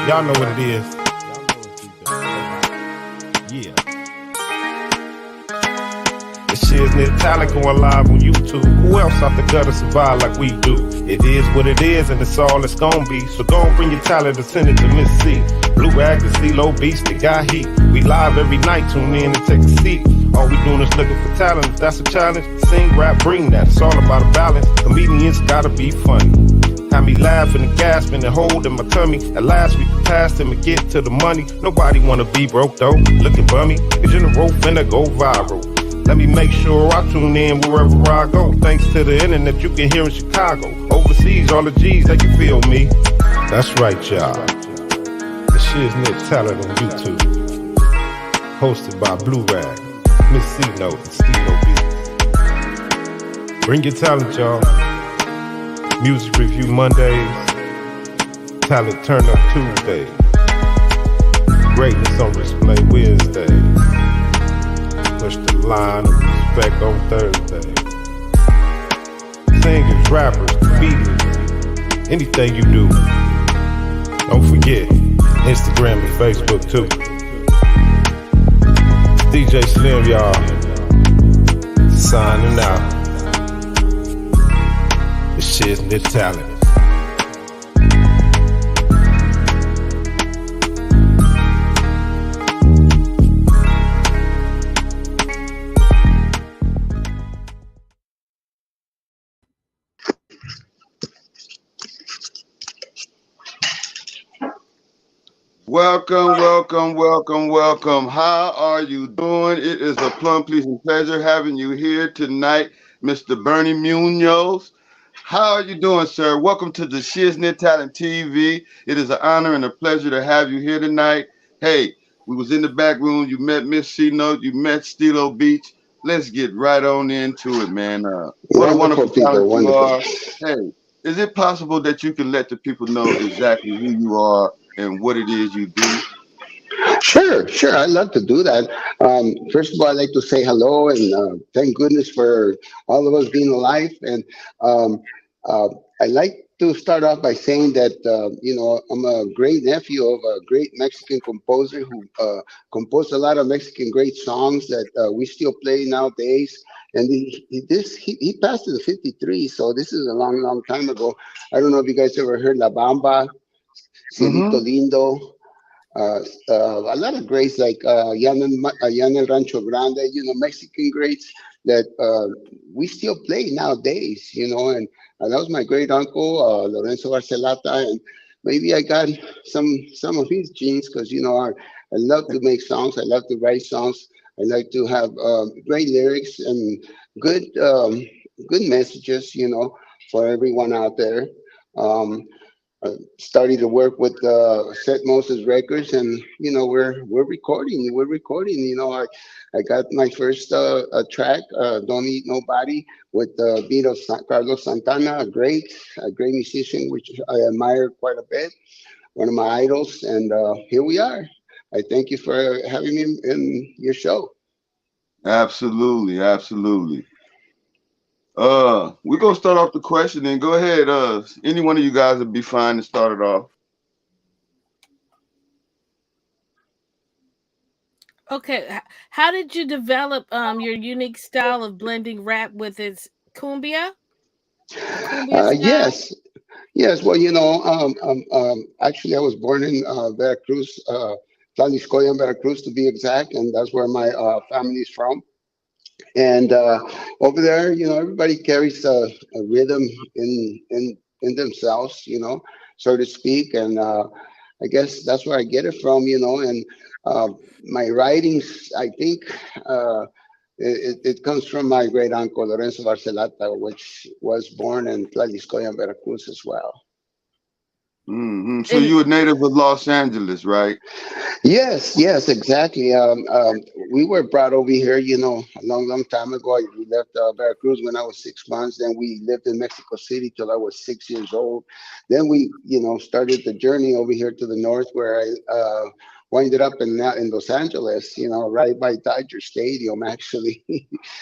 Y'all know what it is. Yeah. The Shiz-Nit talent going live on YouTube. Who else out the gutter survive like we do? It is what it is, and it's all it's gonna be. So go and bring your talent and send it to Miss C. Blue Rag, the CeeLo Beast, the guy heat. We live every night, tune in and take a seat. All we doing is looking for talent. If that's a challenge, sing, rap, bring that. It's all about a balance. Comedians gotta be funny. Had me laughing and gasping and holding my tummy. At last we can pass him and get to the money. Nobody wanna be broke though, looking bummy. Cause in the rope finna go viral. Let me make sure I tune in wherever I go. Thanks to the internet you can hear in Chicago. Overseas, all the G's, they can feel me. That's right, y'all. The Shiz-Nit talent on YouTube. Hosted by Blue Rag, Miss C-Note, and SOY. Bring your talent, y'all. Music review Mondays. Talent turn up Tuesdays. Greatness on display Wednesdays. Push the line of respect on Thursday. Singers, rappers, comedians, anything you do. Don't forget, Instagram and Facebook too. DJ Slim, y'all. Signing out. The Shiz-Nit talent. Welcome. How are you doing? It is a plum pleasing pleasure having you here tonight, Mr. Bernie MUNOZ. How are you doing, sir? Welcome to the Shiz-Nit Talent TV. It is an honor and a pleasure to have you here tonight. Hey, we was in the back room. You met Miss C-Note. You met SeeLo Beach. Let's get right on into it, man. What a wonderful talent you are. Hey, is it possible that you can let the people know exactly who you are and what it is you do? Sure. I'd love to do that. First of all, I'd like to say hello and thank goodness for all of us being alive. And um, I'd like to start off by saying that, I'm a great nephew of a great Mexican composer who composed a lot of Mexican great songs that we still play nowadays. And he passed at 53, so this is a long time ago. I don't know if you guys ever heard La Bamba, Cielito Lindo. A lot of greats like Yan el Rancho Grande, Mexican greats that we still play nowadays, and that was my great uncle, Lorenzo Barcelata, and maybe I got some of his genes because, I love to make songs, I love to write songs, I like to have great lyrics and good messages, for everyone out there. Started to work with Set Moses Records, and we're recording. I got my first track, "Don't Eat Nobody," with the beat of Carlos Santana, a great musician which I admire quite a bit, one of my idols. And here we are. I thank you for having me in your show. Absolutely. We're gonna start off the question and go ahead. Any one of you guys would be fine to start it off. Okay, how did you develop your unique style of blending rap with its cumbia? Yes. Well, actually, I was born in Veracruz, Tlaxcoya, Veracruz, to be exact, and that's where my family is from. And over there, everybody carries a rhythm in themselves, so to speak. And I guess that's where I get it from, And my writings, I think, it comes from my great uncle Lorenzo Barcelata, which was born in Tlaxcoya, Veracruz, as well. So you were native of Los Angeles, right? Yes, exactly. We were brought over here, a long time ago. We left Veracruz when I was 6 months. Then we lived in Mexico City till I was 6 years old. Then we, started the journey over here to the north, where I winded up in Los Angeles, right by Dodger Stadium, actually.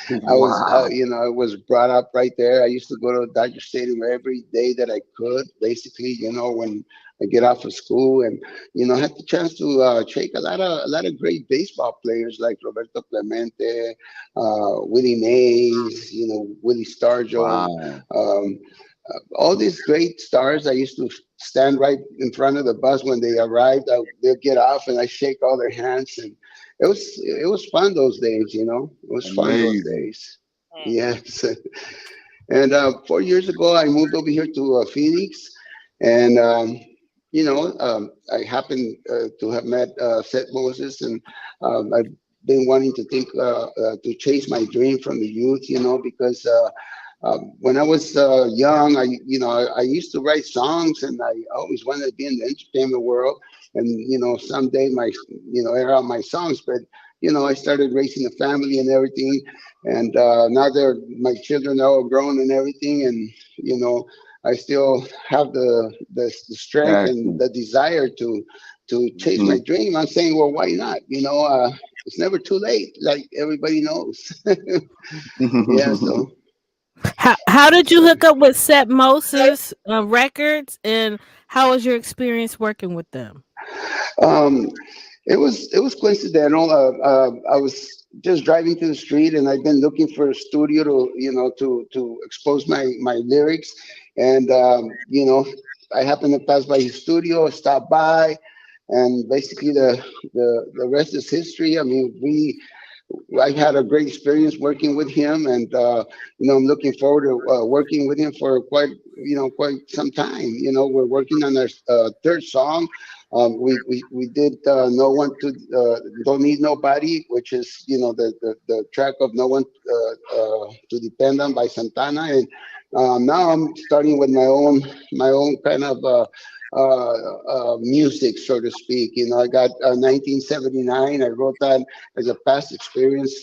I was brought up right there. I used to go to Dodger Stadium every day that I could, basically, when I get off of school, and had the chance to shake a lot of great baseball players like Roberto Clemente, Willie Mays, Willie Stargell. Wow. Um, all these great stars. I used to stand right in front of the bus when they arrived. They'll get off, and I shake all their hands, and it was fun those days. It was fun those Amazing. days. Yes. And 4 years ago, I moved over here to Phoenix, and I happened to have met Seth Moses, and I've been wanting to think to chase my dream from the youth, because when I was young, I used to write songs, and I always wanted to be in the entertainment world, and someday air out my songs, but I started raising a family and everything, and now my children are all grown and everything, and I still have the strength and Passion. the desire to chase my Mhm. dream. I'm saying, well, why not? It's never too late, like everybody knows. Yeah, so. How did you So hook up with Seth Moses Records, and how was your experience working with them? Um, it was coincidental. I was just driving to the street, and I've been looking for a studio to expose my lyrics, and I happened to pass by his studio, stopped by, and basically the rest is history. I mean, I had a great experience working with him, and I'm looking forward to working with him for quite some time. We're working on our third song. We did "No One to Don't Need Nobody," which is the track of "No One to Depend On" by Santana, and now I'm starting with my own kind of. Music, so to speak. I got 1979. I wrote that as a past experience,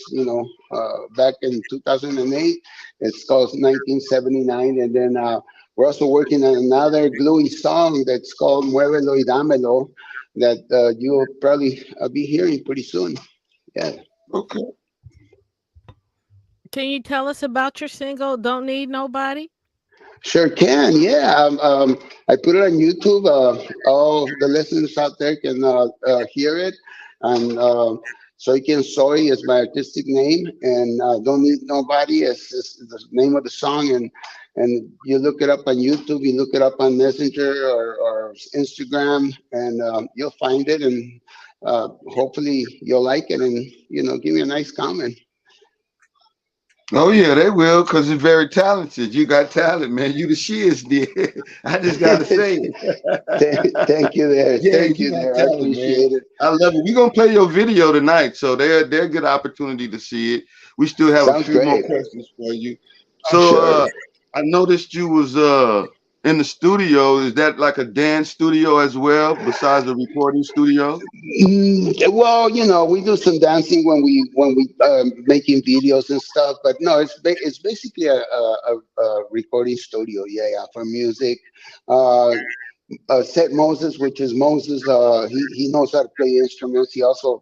back in 2008. It's called 1979. And then we're also working on another gluey song that's called Muévelo y Dámelo that you'll probably be hearing pretty soon. Yeah. Okay. Can you tell us about your single "Don't Need Nobody"? Sure can. Yeah. I put it on YouTube. All the listeners out there can hear it. And SOY is my artistic name, and Don't Need Nobody is the name of the song. And you look it up on YouTube, you look it up on Messenger or Instagram, and you'll find it. And hopefully you'll like it, and give me a nice comment. Oh yeah, they will, because you're very talented. You got talent, man. You the shiznit. I just gotta say it. Thank you there. Yeah, Thank you you got there. I talent, man. appreciate it. I love it. We're gonna play your video tonight, so they're a good opportunity to see it. We still have a Sounds few more great. questions for you. So Sure. I noticed you was in the studio. Is that like a dance studio as well, besides the recording studio? Well, we do some dancing when we making videos and stuff, but no, it's basically a recording studio. Yeah, yeah, for music. Uh, Seth Moses, which is Moses, he knows how to play instruments. He also,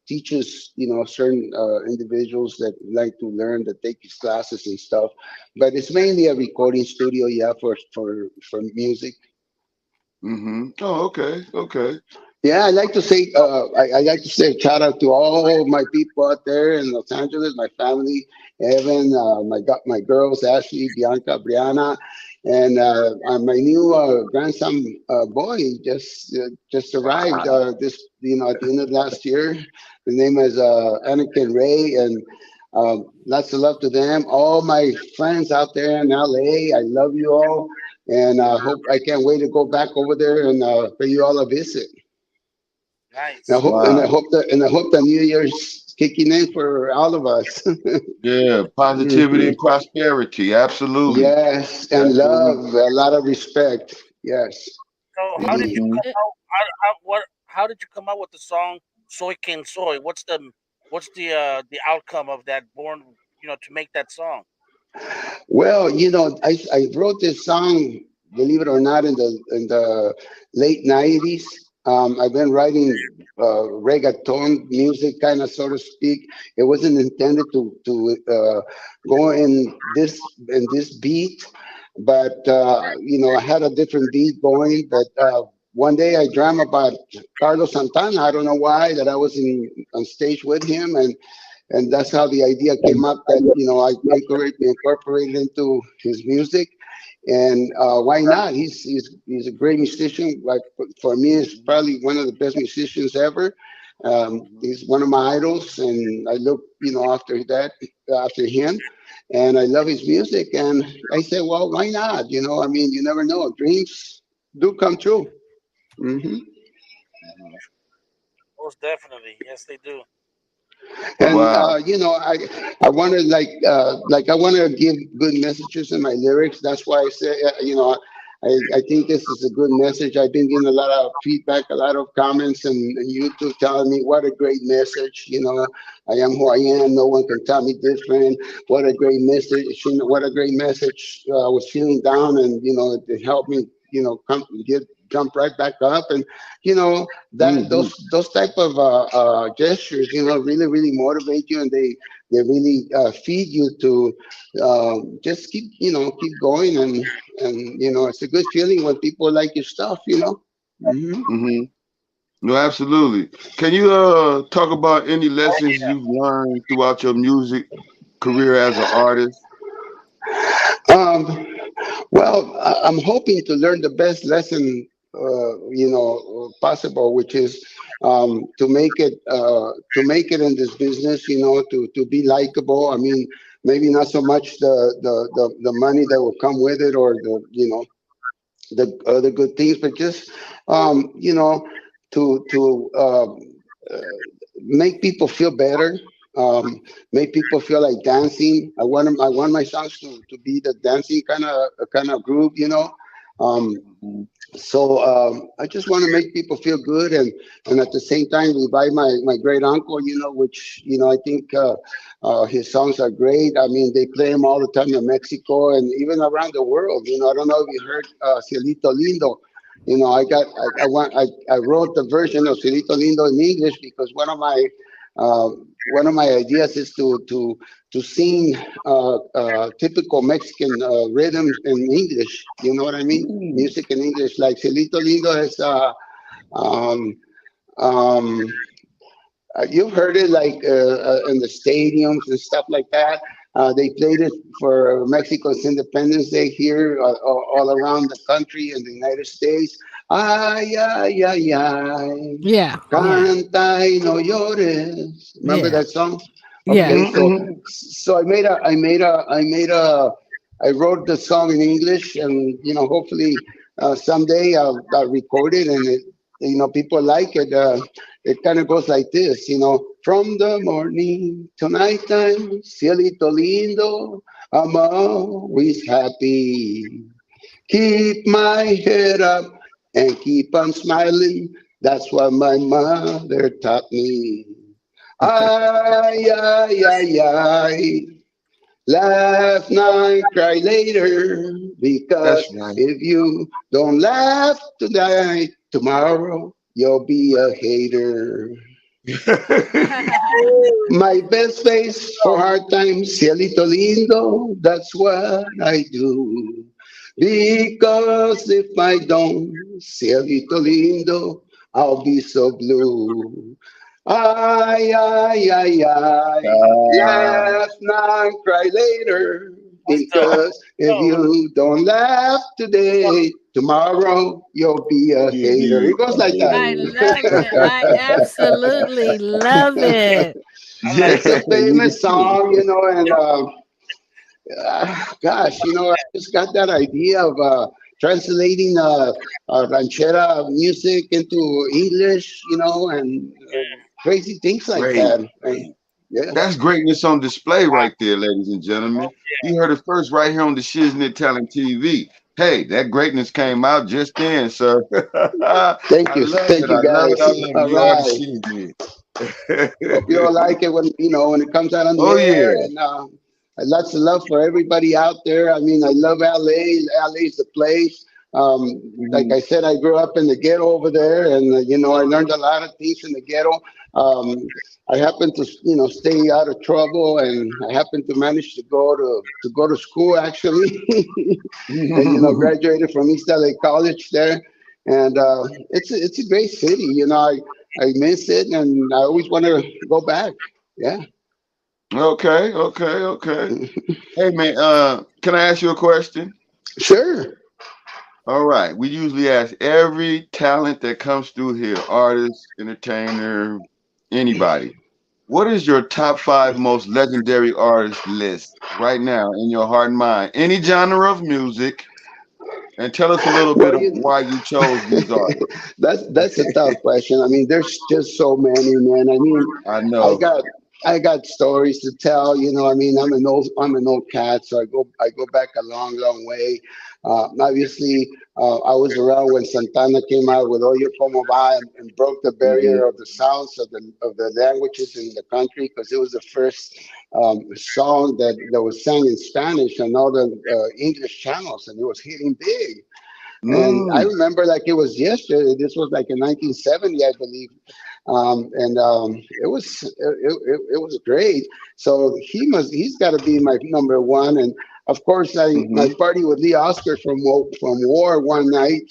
teaches, certain individuals that like to learn that take his classes and stuff. But it's mainly a recording studio, yeah, for music. Mm-hmm. Oh, okay, okay. Yeah, I like to say a shout out to all my people out there in Los Angeles, my family, Evan, my girls, Ashley, Bianca, Brianna, and my new grandson boy just arrived this at the end of last year. The name is Anakin Ray, and lots of love to them. All my friends out there in LA, I love you all, and I can't wait to go back over there and pay you all a visit. And I Nice. hope and I Wow. hope that and I hope the New Year's kicking in for all of us. Yeah, positivity Mhm. and prosperity. Absolutely. Yes, and love, Absolutely. a lot of respect. Yes. So how did you Hmm. come out? How did you come out with the song "Soy King Soy"? What's the outcome of that? Born, to make that song. Well, I wrote this song, believe it or not, in the late '90s. I've been writing reggaeton music, kind of, so to speak. It wasn't intended to go in this beat, but I had a different beat going. But one day I dreamt about Carlos Santana. I don't know why, that I was on stage with him, and that's how the idea came up, that I incorporated into his music. And why not? He's a great musician. Like, for me, he's probably one of the best musicians ever. He's one of my idols, and I look after him, and I love his music. And I said, well, why not? I mean, you never know. Dreams do come true. Hmm. Most definitely, yes, they do. And Wow. I want to I want to give good messages in my lyrics. That's why I say, I think this is a good message. I've been getting a lot of feedback, a lot of comments, and YouTube telling me what a great message. I am who I am. No one can tell me different. What a great message. What a great message. I was feeling down, and it helped me. Come jump right back up, and that Hmm. those type of gestures, really really motivate you, and they really feed you to just keep going, and it's a good feeling when people like your stuff. Hmm. Hmm. No, absolutely. Can you talk about any Oh lessons yeah. you've learned throughout your music career as an artist? Um, well, I'm hoping to learn the best lesson, possible, which is to make it in this business. To be likable. I mean, maybe not so much the money that will come with it, or the other good things, but just to uh, make people feel better, make people feel like dancing. I want my songs to be the dancing kind of group. Um, so I just want to make people feel good, and at the same time revive my great uncle, which I think his songs are great. I mean, they play them all the time in Mexico and even around the world. I don't know if you heard Cielito Lindo. I wrote the version of Cielito Lindo in English because one of my ideas is to sing typical Mexican rhythms in English. You know what I mean? Mm. Music in English, like Celito Lindo has. Um, um, you've heard it like in the stadiums and stuff like that. They played it for Mexico's Independence Day here, all around the country in the United States. Ay, ay, ay, ay. Yeah, yeah, Canta y no llores. Remember yeah, that song? yeah. Okay, Hmm. so Hmm. so I wrote the song in English, and hopefully someday I'll record it, and people like it. It kind of goes like this, from the morning to nighttime, cielito lindo, I'm always happy. Keep my head up and keep on smiling. That's what my mother taught me. Ay, ay, ay, ay. Laugh now and cry later. Because That's right. if you don't laugh tonight, tomorrow you'll be a hater. My best face for hard times, cielito lindo, that's what I do. Because if I don't, cielito lindo, I'll be so blue. Ay, ay, ay, ay, Ah, laugh now and cry later. That's dope. Because if No, you don't laugh today, tomorrow you'll be a you'll hater. be It goes a like that. I hater. love it. I absolutely love it. I like Yeah, It's a me famous too. song, and gosh, I just got that idea of translating ranchera music into English, and crazy things like Great. that. And yeah, That's greatness on display that. right there, ladies and gentlemen. Oh yeah. You heard it first right here on the Shiznit Talent TV. Hey, that greatness came out just then, sir. thank I you, love thank it. I you, love it. I guys. love it. All We are the right, hope you Shiznit. all like it when it comes out on the Oh air, yeah. and lots of love for everybody out there. I mean, I love LA. LA's the place. Like Mhm. I said, I grew up in the ghetto over there, and I learned a lot of things in the ghetto. I happened to stay out of trouble, and I happened to manage to go to school actually, and graduated from East LA College there. and it's a great city. I miss it, and I always want to go back. Yeah. Okay, okay, okay. Hey man, can I ask you a question? Sure. All right. We usually ask every talent that comes through here, artist, entertainer, anybody. What is your top five most legendary artist list right now in your heart and mind? Any genre of music, and tell us a little bit Well, of why you chose these artists. that's a tough question. I mean, there's just so many, man. I mean, I I know. got I got stories to tell. I mean, I'm an old cat, so I go back a long, long way. Obviously, I was around when Santana came out with Oye Como Va, and broke the Hmm. barrier of the sounds of the languages in the country, because it was the first song that was sang in Spanish and all the English channels, and it was hitting big. And I Mm, remember like it was yesterday. This was like in 1970, I believe, and it was great. So he's got to be my number one. And of course, I hmm. party with Lee Oscar from War one night.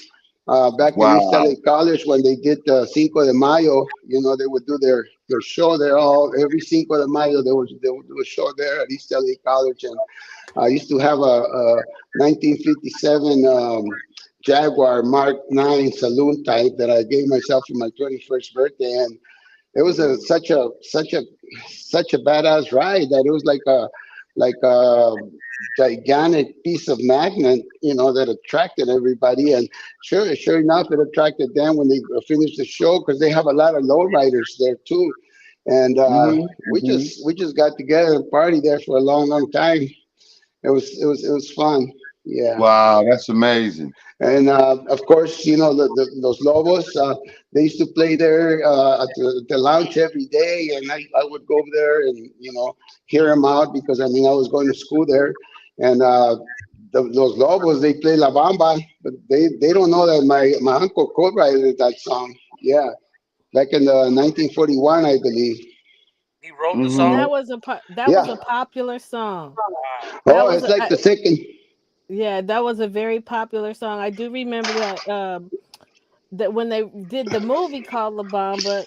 Back in East Wow. LA College, when they did the Cinco de Mayo, they would do their show there. All every Cinco de Mayo, they would do a show there at East LA College, and I used to have a 1957 Jaguar Mark 9 saloon type that I gave myself for my 21st birthday, and it was such a badass ride that it was like a gigantic piece of magnet, that attracted everybody. And sure enough, it attracted them when they finished the show, because they have a lot of lowriders there too. And Hmm. we Hmm. just we just got together and party there for a long, long time. It was fun. Yeah. Wow, that's amazing. And of course, those Lobos, they used to play there at the lounge every day, and I would go over there and hear them out, because I mean I was going to school there, and those Lobos, they play La Bamba, but they don't know that my uncle co-wrote that song. Yeah, back in the 1941, I believe. He wrote the Hmm. song. That was Yeah. a popular song. Wow. That Oh, was it's like the second. yeah, that was a very popular song. I do remember that when they did the movie called La Bamba,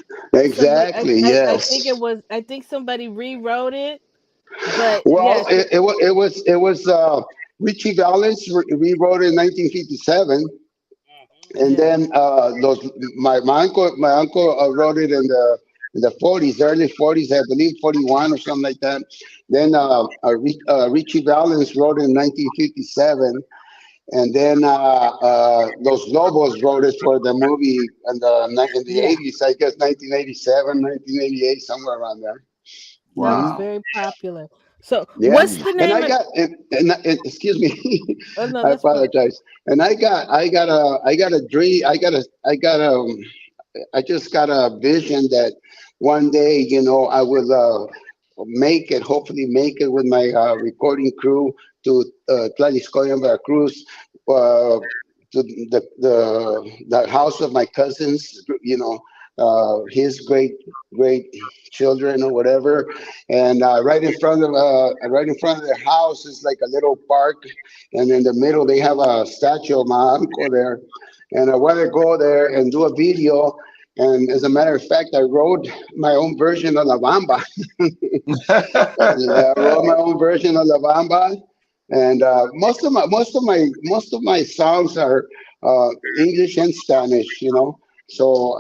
somebody Exactly. I Yes. think I think somebody rewrote it, but Well, yes, it was Richie Valens rewrote it in 1957, Hmm. and yeah. then my uncle wrote it in the 40s, early 40s, I believe 41 or something like that. Then Richie Valens wrote it in 1957, and then Los Lobos wrote it for the movie in the Yeah, 80s, I guess 1987, 1988, somewhere around there. that Hmm. was Wow. very popular. So, Yeah, what's Mm. the and name I of got excuse me, Oh no, I that's fine. apologize. And I just got a vision that one day, I will hopefully make it with my recording crew to Tlaxcala, Veracruz, to the house of my cousins, his great children or whatever, and right in front of their house is like a little park, and in the middle they have a statue of my uncle there, and I want to go there and do a video. And as a matter of fact, I wrote my own version of La Bamba. I wrote my own version of La Bamba, and most of my songs are English and Spanish. So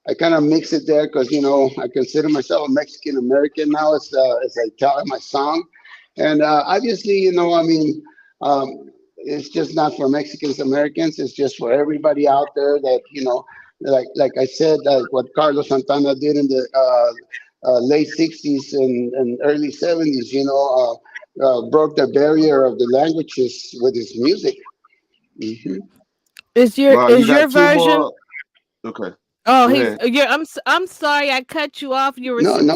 I kind of mix it there, because I consider myself a Mexican American now, as I tell in my song, and obviously, I mean. It's just not for Mexicans Americans. It's just for everybody out there that like I said, like what Carlos Santana did in the late '60s and early '70s. Broke the barrier of the languages with his music. Hmm. Wow, you Is got your two version? more. Okay, Oh, go he's ahead. I'm sorry I cut you off. No, no,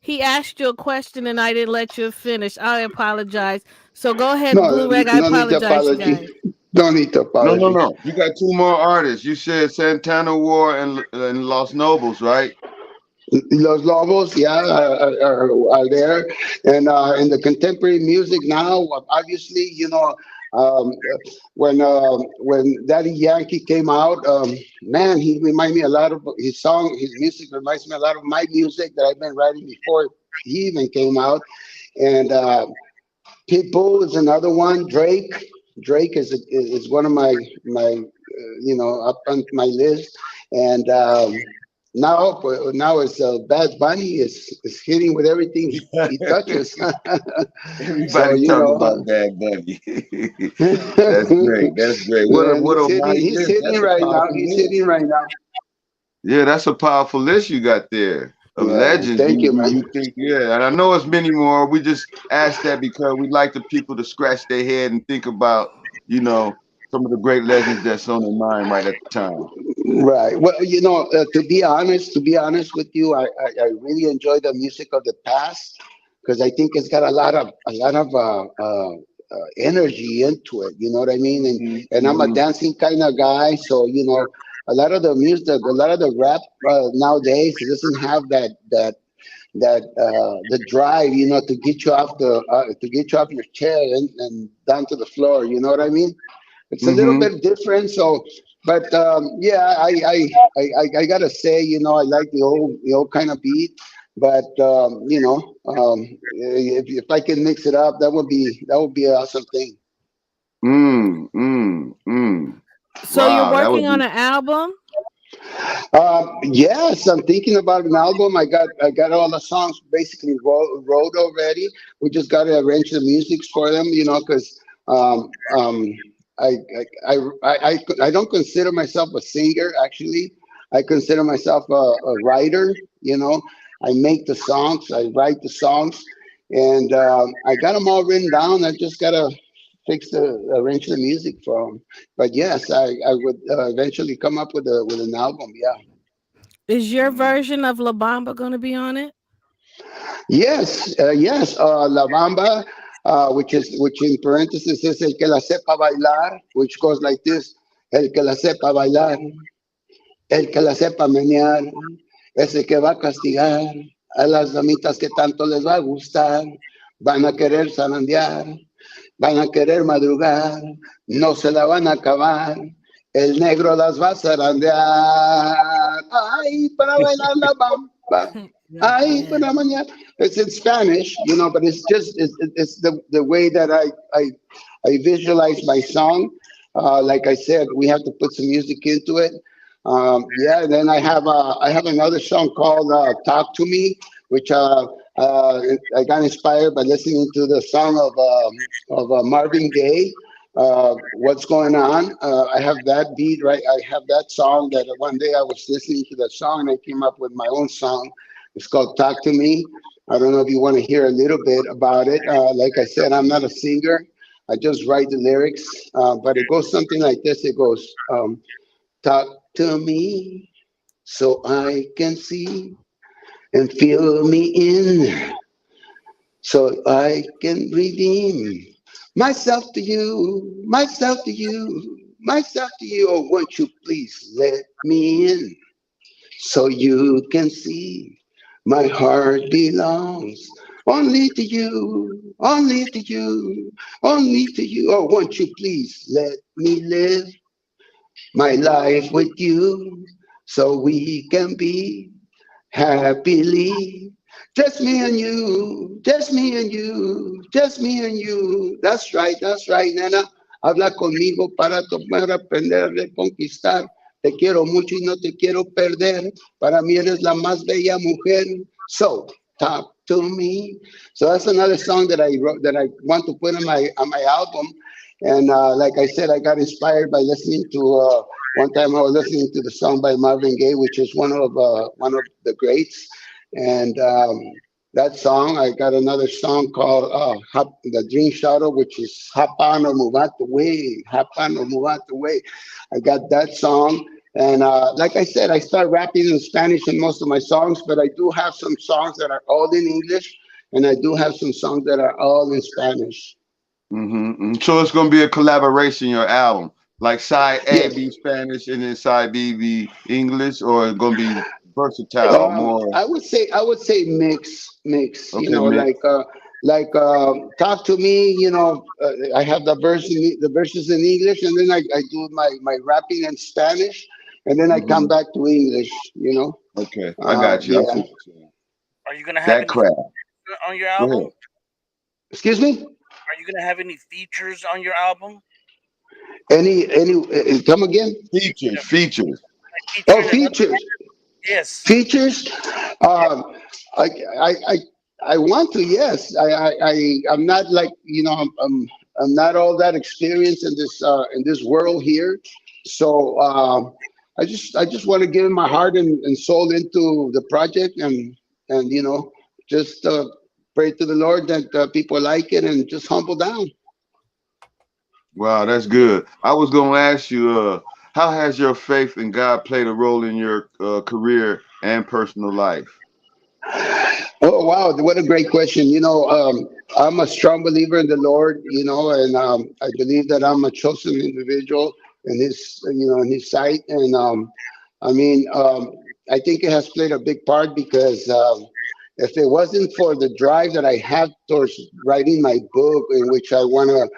He asked you a question and I didn't let you finish. I apologize. So go ahead, no, Blue Rag. I no need to apologize, you apology. guys. Don't need to No, no, apology. no. You got two more artists. You said Santana War and Los Nobles, right? Los Lobos, yeah, are there, and in the contemporary music now, obviously, When Daddy Yankee came out, man, he reminded me a lot of his song. His music reminds me a lot of my music that I've been writing before he even came out. And Pitbull is another one. Drake is one of my up on my list. And now it's Bad Bunny is hitting with everything he touches. So Everybody talking about Bad Bunny. That's great. That's great. man, What a mighty he's list. hitting That's a right now. powerful He's list. hitting right now. Yeah, that's a powerful list you got there of Yeah, legends. thank you, man. You think, yeah, and I know it's many more. We just asked that because we like the people to scratch their head and think about, some of the great legends that's on their mind right at the time. Right. Well, to be honest with you, I really enjoy the music of the past because I think it's got a lot of energy into it. You know what I mean? And I'm a Mm-hmm. dancing kind of guy, so a lot of the music, a lot of the rap nowadays, it doesn't have the drive, to get you off your chair and down to the floor. You know what I mean? It's a little Mm-hmm. bit different. So, but yeah, I gotta say, I like the old kind of beat. But if I can mix it up, that would be an awesome thing. Mm, mm, mm. So you're Wow, that would working on be. an album? Yes, I'm thinking about an album. I got all the songs basically wrote already. We just got to arrange the music for them, because um, um, I don't consider myself a singer. Actually, I consider myself a writer. I make the songs, I write the songs, and I got them all written down. I just gotta arrange the music for them. But yes, I would eventually come up with an album. Yeah. Is your version of La Bamba going to be on it? Yes. La Bamba, which in parentheses is el que la sepa bailar, which goes like this: el que la sepa bailar, el que la sepa menear, ese que va a castigar a las damitas que tanto les va a gustar, van a querer zarandear, van a querer madrugar, no se la van a acabar. El negro las va a zarandear. Ay, para bailar la bamba. Yeah, Ay, yeah. para mañana. It's in Spanish, but it's the way that I visualize my song. Like I said, we have to put some music into it. Yeah, and then I have another song called "Talk to Me," which I got inspired by listening to the song of Marvin Gaye. What's going on? I have that beat right. I have that song that one day I was listening to that song and I came up with my own song. It's called "Talk to Me." I don't know if you want to hear a little bit about it. Like I said, I'm not a singer. I just write the lyrics, but it goes something like this. It goes, "Talk to me so I can see and feel me in, so I can redeem myself to you, myself to you, myself to you. Oh, won't you please let me in so you can see my heart belongs only to you, only to you, only to you. Oh, won't you please let me live my life with you so we can be happily. Just me and you, just me and you, just me and you. That's right, nena. Habla conmigo para aprender de conquistar. Te quiero mucho y no te quiero perder. Para mí eres la más bella mujer. So talk to me. So that's another song that I wrote that I want to put on my album. And like I said, I got inspired by listening to. One time I was listening to the song by Marvin Gaye, which is one of the greats, and that song. I got another song called "The Dream Shadow," which is "Hop on or Move Out the Way." Hop on or move out the way. I got that song, and like I said, I start rapping in Spanish in most of my songs, but I do have some songs that are all in English, and I do have some songs that are all in Spanish. Mm-hmm. So it's gonna be a collaboration, your album. Like side A Yes. be Spanish and then side B be English, or it's gonna be versatile more. I would say mix. Okay, mix. Like like talk to me. I have the verses in English, and then I do my rapping in Spanish, and then I come Hmm. back to English. Okay, I got you. I see Yeah. what you're saying. Are you gonna have That any crap. features on your Go album? ahead. Excuse me. Are you gonna have any features on your album? Any come again? Features, features. Like Oh, featuring another? features. Yes. Features. Yeah. Um, I, I, I, I want to. Yes, I'm not like I'm not all that experienced in this world here. So I just want to give my heart and soul into the project, and just pray to the Lord that people like it and just humble down. Wow, that's good. I was gonna ask you, how has your faith in God played a role in your career and personal life? Oh wow, what a great question. I'm a strong believer in the Lord, and I believe that I'm a chosen individual in His sight, and I mean, I think it has played a big part because if it wasn't for the drive that I have towards writing my book, in which I want to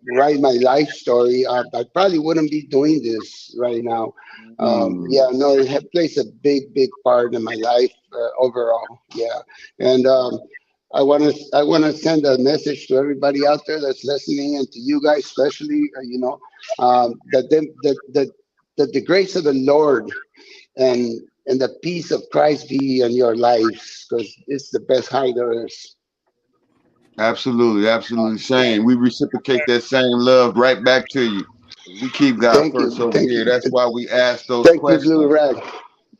write my life story, I probably wouldn't be doing this right now. Mm, Yeah, no, plays a big part in my life overall. Yeah, and I want to send a message to everybody out there that's listening, and to you guys especially. That the grace of the Lord and the peace of Christ be in your lives, because it's the best high there is. absolutely, absolutely. Same. We reciprocate that same love right back to you. We keep God Thank first you, over thank here. you, That's why we ask those thank you, Blue questions. Rag.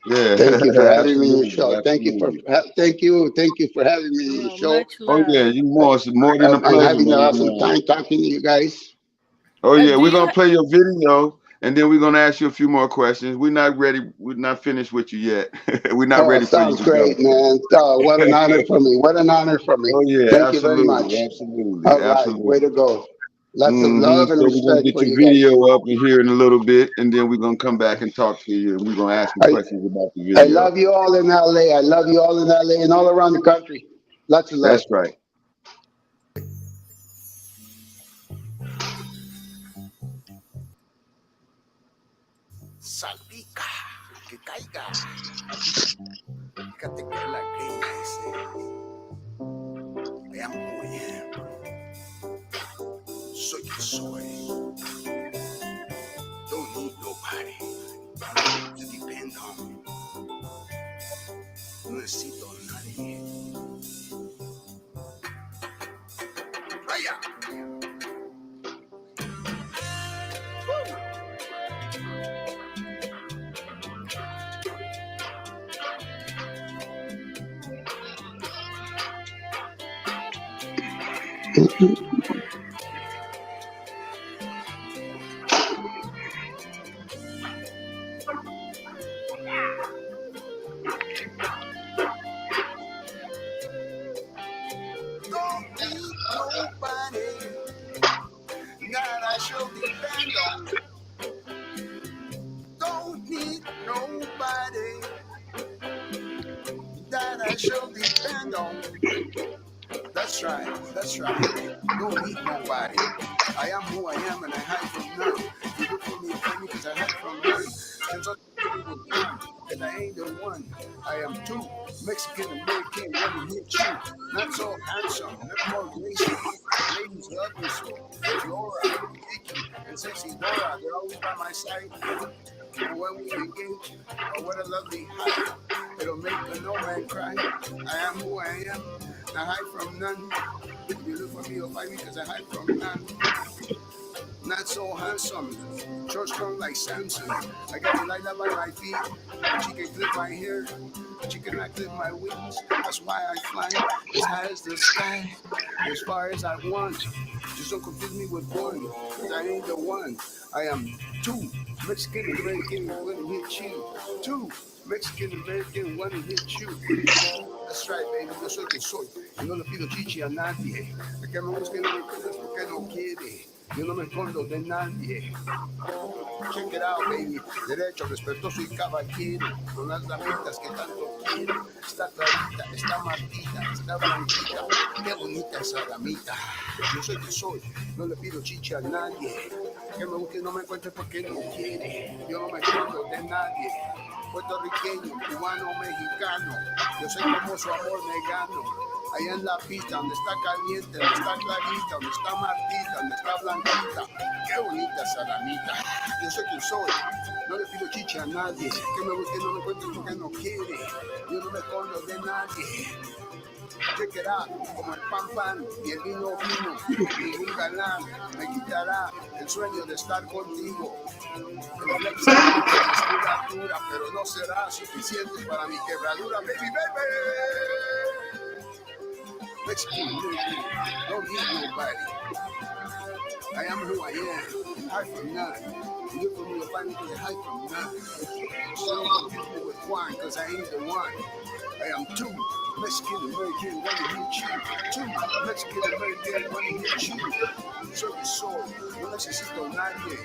Yeah, Thank you for having me in your absolutely, show. absolutely. Thank you for having me in your Well, show. much Oh love. yeah, you more, it's more than a I'm pleasure, having an man. awesome time talking to you guys. Oh yeah, Do we're you? gonna play your video, and then we're gonna ask you a few more questions. We're not ready. We're not finished with you yet. We're not Oh, ready for you sounds to go. great, man. What an honor for me. What an honor for me. Oh yeah, Thank you very absolutely, much. absolutely, All right, way to absolutely. go. Lots of love and So we're gonna respect get for your you guys. video up in here in a little bit, and then we're gonna come back and talk to you, and we're gonna ask you I, questions about the I video. love you all in LA. I love you all in LA and all around the country. Lots of love. That's right. Salpica, que caiga. Fíjate que la que dice, I am who I am, soy quien soy, don't need nobody to depend on, no necesito a nadie. Raya. Don't need nobody that I shall depend on. Don't need nobody that I shall depend on. That's right, that's right. Don't need nobody. I am who I am and I hide from none. You look for me and find me because I hide from none. Since I'm with one, and I ain't the one. I am two, Mexican American, one hit you. Not so handsome, not more graceful. Ladies love me so. Flora, Vicky, and sexy Dora, they're always by my side. And when we engage, oh what a lovely high. It'll make a no man cry. I am who I am, I hide from none. If you look for me, you'll find me because I hide from none. Not so handsome, short strong like Samson. I got Delilah by my feet, and she can clip my hair, but she cannot clip my wings. That's why I fly as high as the sky, as far as I want. Just don't confuse me with one, because I ain't the one. I am two Mexican American, one to hit you. Two Mexican American, one to hit you. That's right, baby, yo soy quien soy. Y no le pido chichi a nadie. El que me busque no me pierdas porque no quiere. Yo no me escondo de nadie. Check it out, baby. Derecho, respetuoso y caballero. Con las damitas que tanto quiero. Está clarita, está martita, está blanquita. Qué bonita esa damita. Yo soy que soy, no le pido chicha a nadie. Que me busque no me encuentre porque no quiere. Yo no me escondo de nadie. Puertorriqueño, cubano, mexicano. Yo sé cómo su amor me gano. Allá en la pista, donde está caliente, donde está clarita, donde está martita, donde está blanquita. Qué bonita esa damita. Yo sé quién soy, no le pido chicha a nadie. Que me busque no me encuentre porque no quiere. Yo no me escondo de nadie. Check it out, como el pan pan y el vino vino. Ningún galán me quitará el sueño de estar contigo. El flex la musculatura, pero no será suficiente para mi quebradura, baby, baby. Mexican, don't need nobody. I am who I am, hide from none. You look for me to find me because I hide from none. So don't confuse me with one, because I ain't the one. I am two Mexican American, one to hit you. Two Mexican American, one to hit you. Soy, no necesito nadie.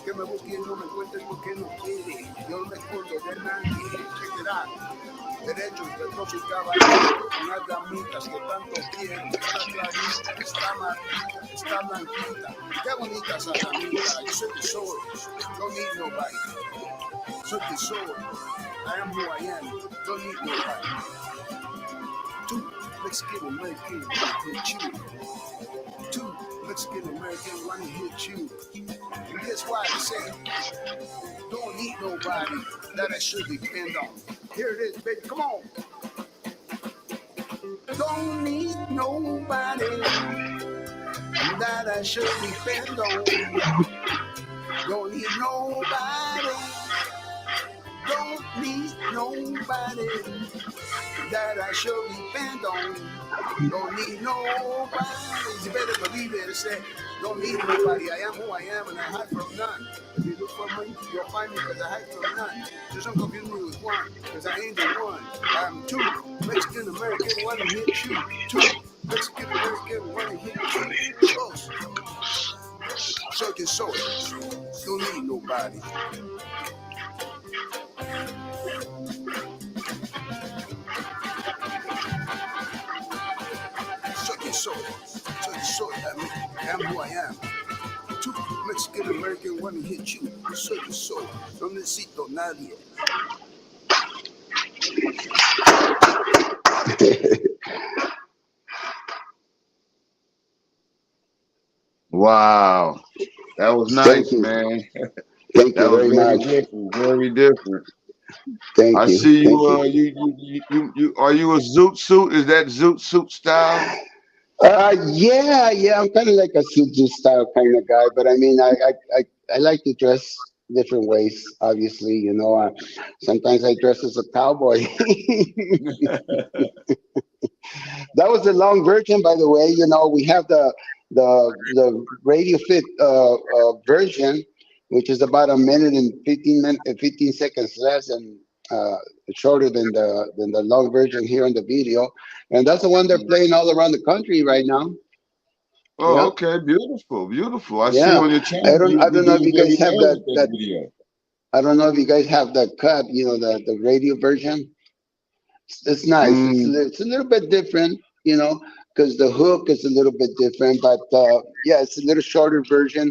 Que me busque y no me encuentre porque no quiere. Yo no me escondo de nadie. Check it out. Derecho, respetuoso y caballero, con las damitas que tanto quieren. Está clarita, está marita, está blanquita. Qué bonita esa damita. Yo soy que soy, don't need nobody. Soy que soy, I am who I am, don't need nobody. Two Mexican American, one to hit you. Two Mexican American, one to hit you. And guess why I say, don't need nobody that I should depend on. Here it is, baby, come on. Don't need nobody that I should depend on. Don't need nobody. Don't need nobody that I should depend on. Don't need nobody. You better believe it. It said, don't need nobody. I am who I am and I hide from none. If you look for me, you'll find me because I hide from none. Just don't confuse me with one because I ain't the one. I'm two Mexican American, one to hit you. Two Mexican American, one to hit you. Close. So can so it. Don't need nobody. So I am who I am. Two Mexican American, one to hit you. So, no necesito nadie. Wow, that was nice, man. Thank That you was very much. different, very different. Thank you. I see you. Thank you. You are you a zoot suit? Is that zoot suit style? Yeah. I'm kind of like a suit style kind of guy, but I mean, I like to dress different ways. Obviously, you know, sometimes I dress as a cowboy. That was the long version, by the way. You know, we have the radio fit version, which is about a minute and 15 seconds less and shorter than the long version here on the video, and that's the one they're playing all around the country right now. Oh, Yeah, okay, beautiful, beautiful. I see yeah. on your channel I you don't know if do you guys very have well with that that. video. I don't know if you guys have the cut. You know, the radio version. It's nice. Mm. It's a little bit different, you know, because the hook is a little bit different. But yeah, it's a little shorter version.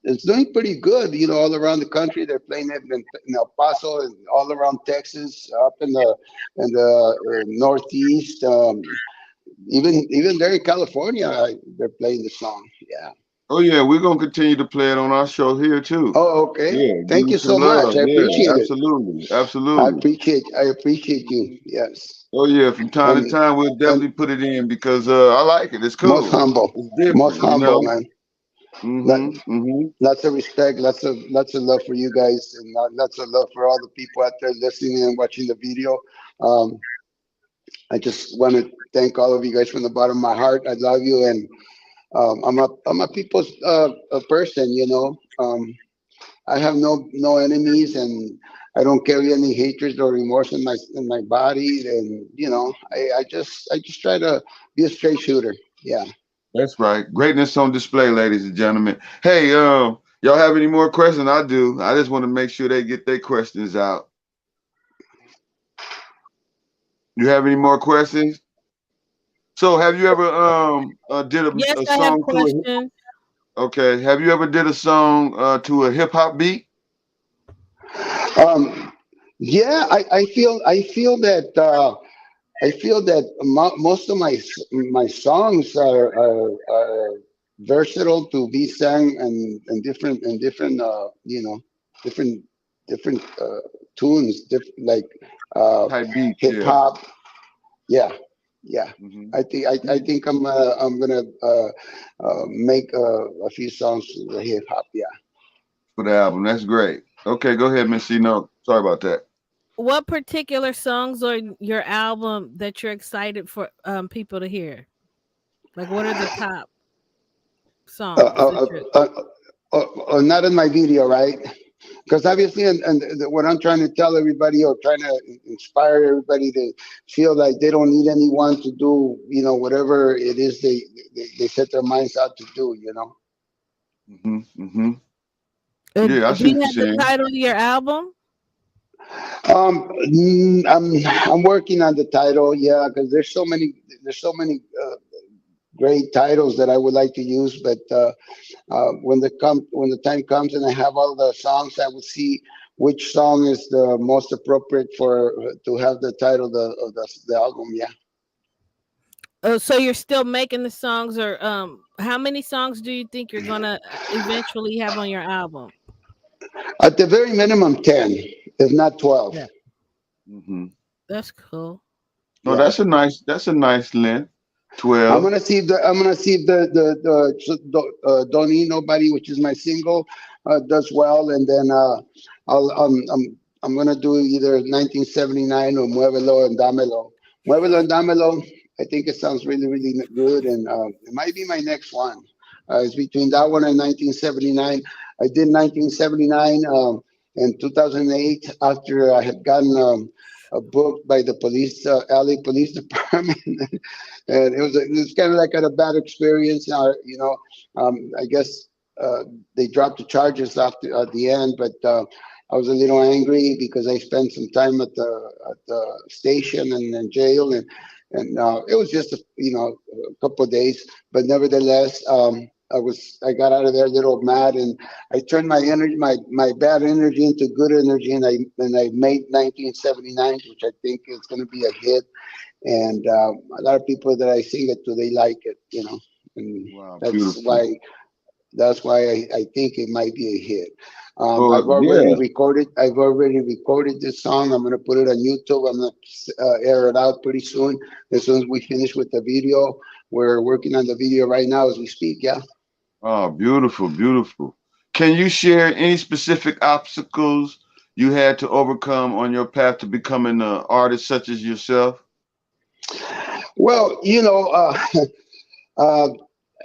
It's doing pretty good, you know, all around the country. They're playing it in El Paso and all around Texas, up in the Northeast. Even there in California, they're playing the song. Yeah. Oh yeah, we're gonna continue to play it on our show here too. Oh, okay. Yeah, give Thank you you some so much. love. I Yeah, appreciate it. absolutely, absolutely. I appreciate you. Yes. Oh yeah, from time to And time we'll and definitely put it in because I like it. It's most cool. humble, It's most different, you humble, know. man. Lo- Mm-hmm. Mm-hmm. Lots of respect, lots of love for you guys, and lots of love for all the people out there listening and watching the video. Um, I just want to thank all of you guys from the bottom of my heart. I love you, and I'm a people's a person. You know, I have no enemies, and I don't carry any hatred or remorse in my body. And you know, I just try to be a straight shooter. Yeah. That's right. Greatness on display, ladies and gentlemen. Hey, y'all have any more questions? I do. I just want to make sure they get their questions out. You have any more questions? So, have you ever did Yes, a I have song to questions. okay? Have you ever did a song to a hip hop beat? Um, yeah, I feel that most of my songs are versatile to be sang and different different different tunes, like uh, Type beats, hip yeah. hop. Yeah, yeah. Hmm. I think I'm gonna make a few songs for hip hop. Yeah. For the album. That's great. Okay, go ahead, Miss C. No, sorry about that. What particular songs on your album that you're excited for people to hear? Like, what are the top Uh, songs that uh, you're? uh, Not in my video, right? Because obviously, what I'm trying to tell everybody or trying to inspire everybody to feel like they don't need anyone to do, whatever it is they set their minds out to do, Hmm. Hmm. Yeah, I Do see you what you're have the saying. title of your album? I'm working on the title, yeah, because there's so many great titles that I would like to use, but when the time comes and I have all the songs, I will see which song is the most appropriate for to have the title of the album. Yeah. So you're still making the songs, or how many songs do you think you're gonna eventually have on your album? At the very minimum, 10, if not 12. Yeah, Hmm. that's cool. No, Yeah. that's a nice length. I'm 12. gonna see if Don't Need Nobody, which is my single, does well, and then I'm gonna do either 1979 or Muévelo and Dámelo. Muévelo and Dámelo, I think it sounds really really good, and it might be my next one. It's between that one and 1979. I did 1979 in 2008 after I had gotten booked by the police, LA Police Department. And it was kind of like a bad experience. I guess they dropped the charges after at the end, but I was a little angry because I spent some time at the station and in jail, and it was just a couple of days, but nevertheless. I got out of there a little mad, and I turned my bad energy into good energy, and I made 1979, which I think is going to be a hit, and a lot of people that I sing it to, they like it, and Wow, that's beautiful. why I think it might be a hit. Well, I've already yeah. recorded. I've already recorded this song. I'm gonna put it on YouTube. I'm gonna air it out pretty soon. As soon as we finish with the video, we're working on the video right now as we speak. Yeah. Oh, beautiful, beautiful. Can you share any specific obstacles you had to overcome on your path to becoming an artist such as yourself? Well, uh,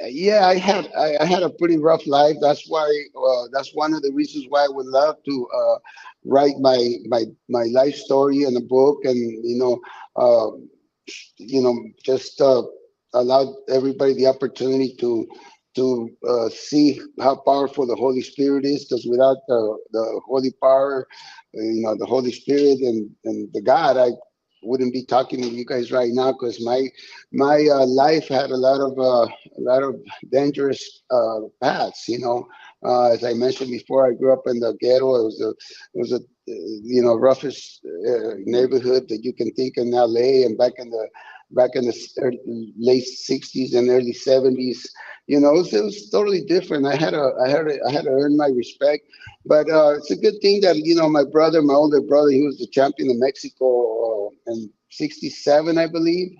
yeah, I had a pretty rough life. That's one of the reasons why I would love to write my life story in a book, and uh, just allow everybody the opportunity to see how powerful the Holy Spirit is. Because without the Holy power, the Holy Spirit and the God, I wouldn't be talking to you guys right now. Because my life had a lot of dangerous paths. As I mentioned before, I grew up in the ghetto. It was a roughest neighborhood that you can think in LA, and back in the late '60s and early '70s. It was totally different. I had to earn my respect, but it's a good thing that my older brother, he was the champion of Mexico in '67, I believe.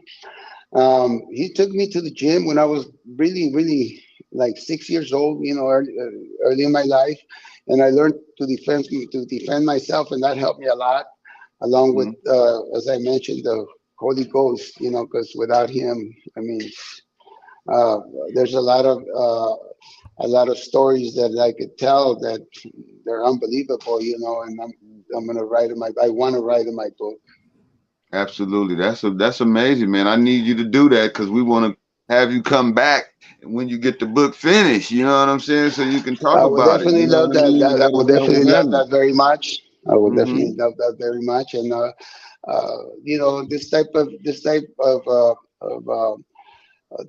He took me to the gym when I was really, really like 6 years old, early in my life, and I learned to defend myself, and that helped me a lot, along with, Hmm. as I mentioned, the Holy Ghost, because without him, I mean, uh, there's a lot of stories that I could tell that they're unbelievable, and I'm gonna I want to write in my book. Absolutely. That's amazing, man. I need you to do that because we want to have you come back when you get the book finished. You know what I'm saying? So you can talk I would about it. definitely You know love what I that. mean? I would definitely That'll love happen. that very much. I would Mm-hmm. definitely love that very much. And you know, this type of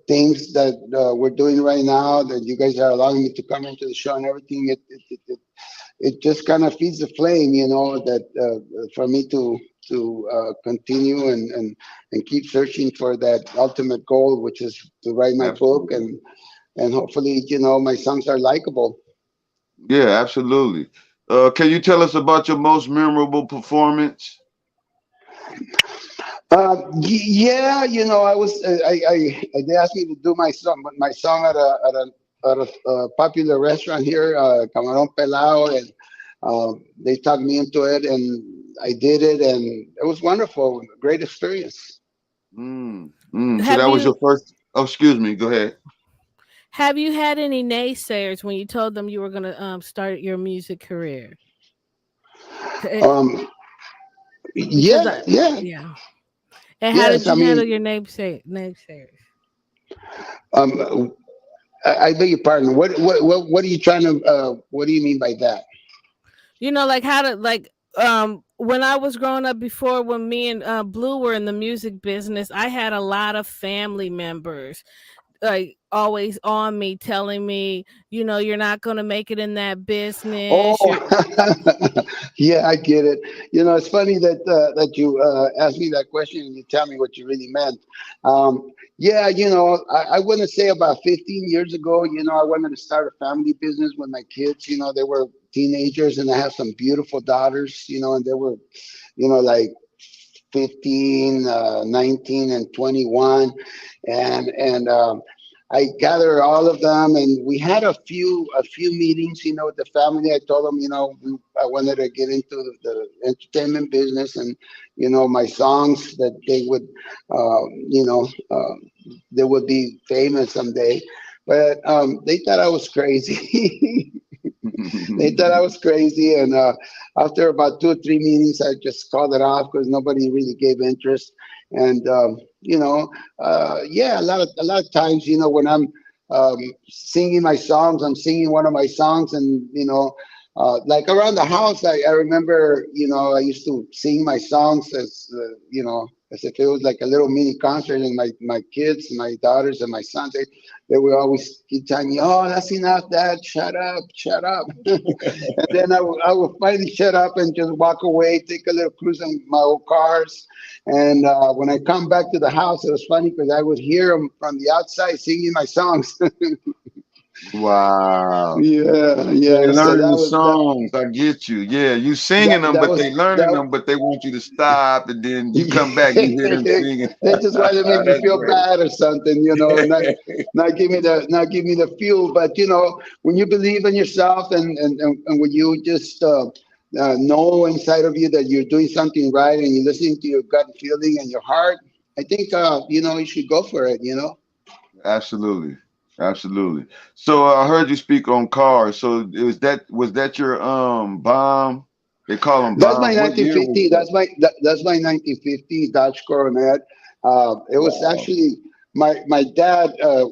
things that we're doing right now, that you guys are allowing me to come into the show and everything. It just kind of feeds the flame, you know, that for me to continue and keep searching for that ultimate goal, which is to write my book, Absolutely. and hopefully, you know, my songs are likable. Yeah, absolutely. Can you tell us about your most memorable performance? Yeah, you know, they asked me to do my song at a popular restaurant here, Camarón Pelao, and they talked me into it, and I did it, and it was wonderful, great experience. So Have that was your you first. Oh, excuse me. Go ahead. have you had any naysayers when you told them you were gonna start your music career? Um, Because yeah, yeah, yeah. And how did yes. I you handle mean, your naysayers? um, I beg your pardon. What are you trying to? What do you mean by that? You know, like how to like when I was growing up before, when me and Blue were in the music business, I had a lot of family members like always on me telling me, you know, you're not going to make it in that business. Oh, You're yeah, I get it. You know, it's funny that you asked me that question and you tell me what you really meant. Yeah, you know, I want to say about 15 years ago, you know, I wanted to start a family business with my kids. You know, they were teenagers, and I have some beautiful daughters. You know, and they were, you know, like 15, 19, and 21, and I gathered all of them, and we had a few meetings, you know, with the family. I told them, you know, I wanted to get into the entertainment business, and you know, my songs that they would, you know, they would be famous someday. But they thought I was crazy. They thought I was crazy, and after about 2 or 3 meetings, I just called it off because nobody really gave interest. And you know, yeah, a lot of times, you know, when I'm singing my songs, I'm singing one of my songs, and you know, like around the house, I remember, you know, I used to sing my songs as you know, as if it was like a little mini concert, and my kids, my daughters, and my sons, they would always keep telling me, "Oh, that's enough, Dad. Shut up, shut up." And then I would finally shut up and just walk away, take a little cruise in my old cars. And when I come back to the house, it was funny because I would hear them from the outside singing my songs. Wow. Yeah, So they yeah. So learning that the was that. songs. I get you. Yeah, you singing That them, that but was they learning that. them, but they want you to stop, and then you come back, you hear them singing. They just wanted to make me That's feel bad or something, you know, great. not give me the fuel. But you know, when you believe in yourself, and when you just know inside of you that you're doing something right, and you're listening to your gut feeling and your heart, I think you know, you should go for it. You know. Absolutely. Absolutely. So I heard you speak on cars. So was that your bomb? They call them That's my bombs. What year was 1950. that? That's my 1950 Dodge Coronet. It was Wow. actually my dad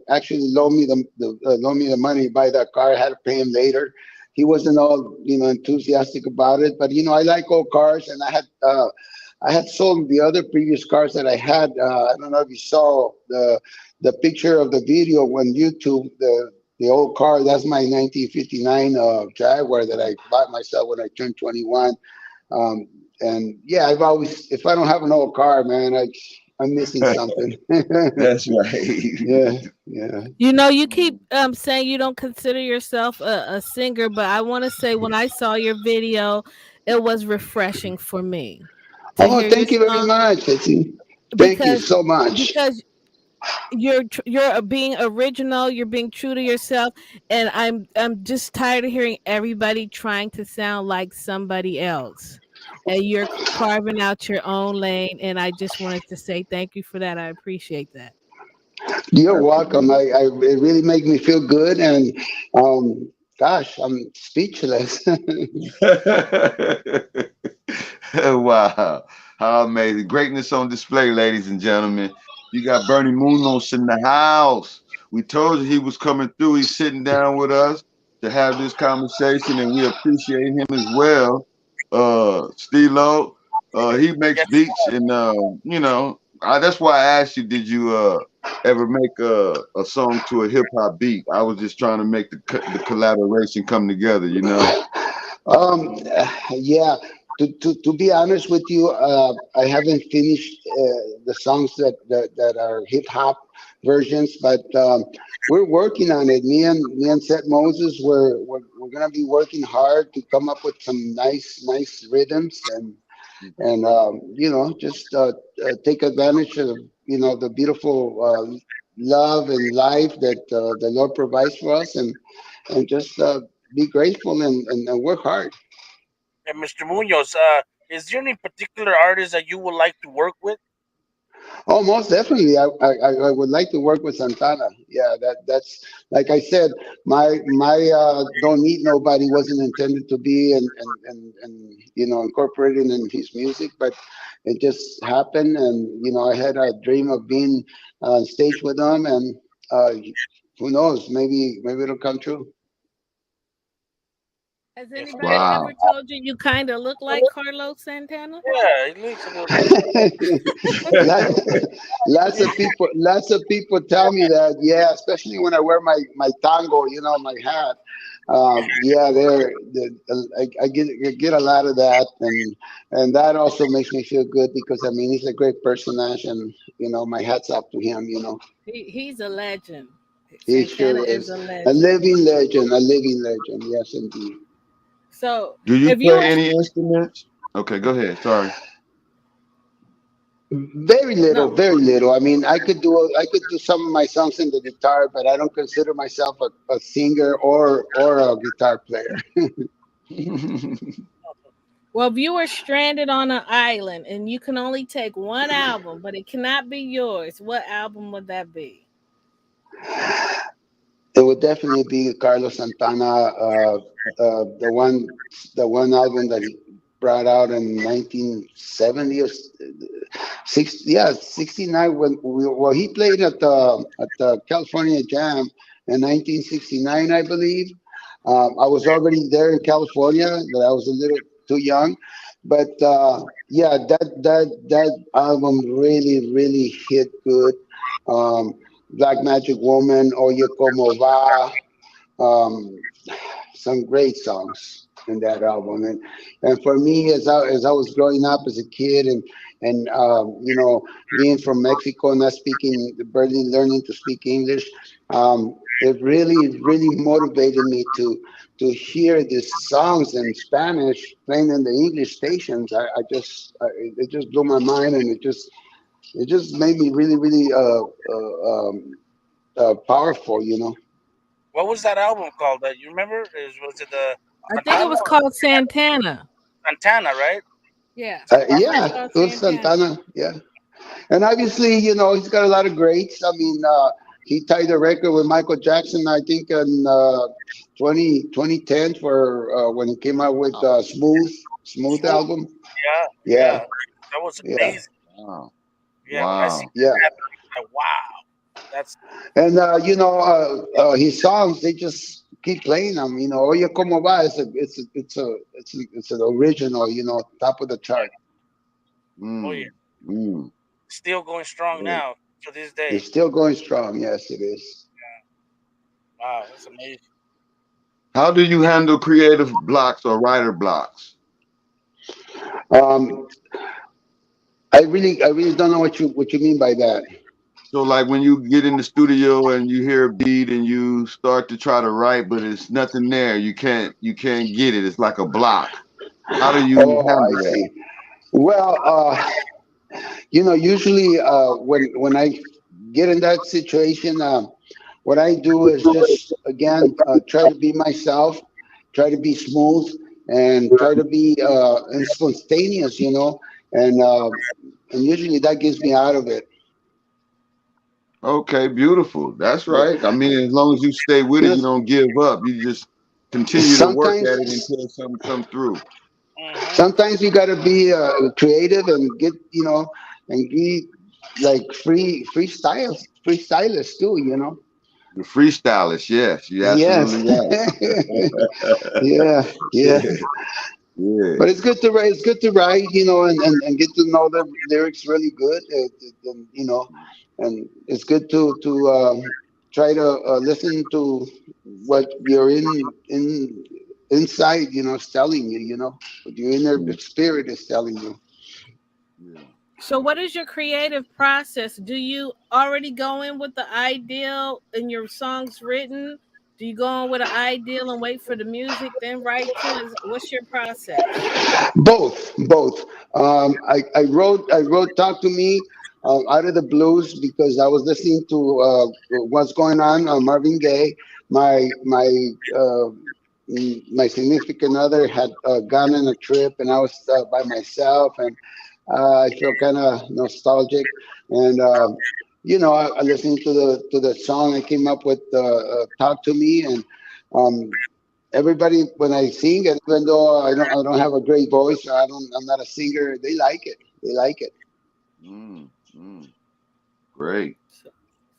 actually loaned me the money to buy that car. I had to pay him later. He wasn't all, you know, enthusiastic about it, but you know, I like old cars, and I had sold the other previous cars that I had. I don't know if you saw the picture of the video on YouTube. The old car, that's my 1959 Jaguar that I bought myself when I turned 21. Um, and yeah, I've always, if I don't have an old car, man, I'm missing something. That's right. Yeah, yeah. You know, you keep saying you don't consider yourself a singer, but I want to say when I saw your video, it was refreshing for me to Oh, hear your thank you very song much. Thank you because so much. because you're being original, you're being true to yourself, and I'm just tired of hearing everybody trying to sound like somebody else. And you're carving out your own lane, and I just wanted to say thank you for that. I appreciate that. You're welcome. Absolutely. It really makes me feel good, and gosh, I'm speechless. Wow. How amazing. Greatness on display, ladies and gentlemen. You got Bernie Munoz in the house. We told you he was coming through. He's sitting down with us to have this conversation, and we appreciate him as well. Stilo, he makes Yes, beats, and that's why I asked you, did you ever make a song to a hip hop beat? I was just trying to make the collaboration come together, you know. Yeah. To be honest with you, I haven't finished the songs that are hip hop versions, but we're working on it. Me and Seth Moses, we're gonna be working hard to come up with some nice rhythms and just take advantage of the beautiful love and life that the Lord provides for us, and just be grateful and work hard. and Mr. Munoz, is there any particular artist that you would like to work with? Oh, most definitely. I would like to work with Santana. Yeah, that's like I said, my Don't Need Nobody wasn't intended to be and incorporated in his music, but it just happened, and I had a dream of being on stage with him, and uh, who knows, maybe it'll come true. Has Yes, anybody sir. Wow. ever told you you kind of look like Carlos Santana? Yeah, it looks a little bit. lots, lots of people tell me that. Yeah, especially when I wear my tango, my hat. Yeah, I get a lot of that, and that also makes me feel good because I mean he's a great personage, and my hats off to him. He's a legend. He Santana sure is is a a legend. living legend, a living legend. Yes, indeed. So Do you if you play were any instruments? Okay, go ahead. Sorry. Very little, no, very little. I mean, I could do some of my songs in the guitar, but I don't consider myself a singer or a guitar player. well, if you were stranded on an island and you can only take one album, but it cannot be yours, what album would that be? It would definitely be Carlos Santana, the one album that he brought out in 1970 or 60, yeah, 69 well he played at the California Jam in 1969, I believe. I was already there in California, but I was a little too young. But yeah, that album really hit good. Um, Black Magic Woman, Oye Como Va, um, some great songs in that album. And for me, as I was growing up as a kid, and being from Mexico, not speaking, barely learning to speak English, it really motivated me to hear these songs in Spanish playing in the English stations. It just blew my mind, and it just made me really powerful. What was that album called? That you remember? Was it the I think it Santana was or called Santana. Santana? Right? Yeah, I think it's Yeah, called it was Santana. Santana. Yeah, and obviously, he's got a lot of greats. I mean, he tied the record with Michael Jackson, I think, in 2010 for when he came out with Smooth Smooth. album. Yeah, Yeah, yeah. That was yeah, amazing. Wow. Yeah, when I see Wow. yeah. that happen, I'm like, wow, that's And his songs, they just keep playing them. Oye Como Va, it's an original. Top of the chart. oh yeah, Mm. Mm. still going strong Great. now to this It's day. still going strong. Yes, it is. Wow, that's amazing. How do you handle creative blocks or writer blocks? Um, I really don't know what you mean by that. So like when you get in the studio and you hear a beat and you start to try to write, but it's nothing there. You can't get it. It's like a block. How do you Oh, I handle that? see. Well, usually when I get in that situation, what I do is just again try to be myself, try to be smooth, and try to be and spontaneous. And usually that gets me out of it. Okay, beautiful. That's Yeah. right. I mean, as long as you stay with You it, know, you don't give up. You just continue to work at it sometimes until something come through. Mm-hmm. sometimes you got to be creative and get and be. like freestylers too, you know. The freestylist, yes, you're Yes. absolutely right. Yeah, yeah. Yeah. But it's good to write. It's good to write, you know, and get to know the lyrics really good. You know, and it's good to try to listen to what your in inside, you know, is telling you. You know, what your inner Yeah. spirit is telling you. Yeah. So, what is your creative process? Do you already go in with the ideal and your songs written? Do you go in with an ideal and wait for the music, then write to it? What's your process? Both, both. I wrote "Talk to Me" out of the blues because I was listening to what's going on. Marvin Gaye, my my significant other had gone on a trip, and I was by myself, and I feel kind of nostalgic. And you know, I listened to the song. I came up with "Talk to Me," and um, everybody when I sing, and even though I don't have a great voice, or I'm not a singer, they like it. They like it. Mm, mm, great. So,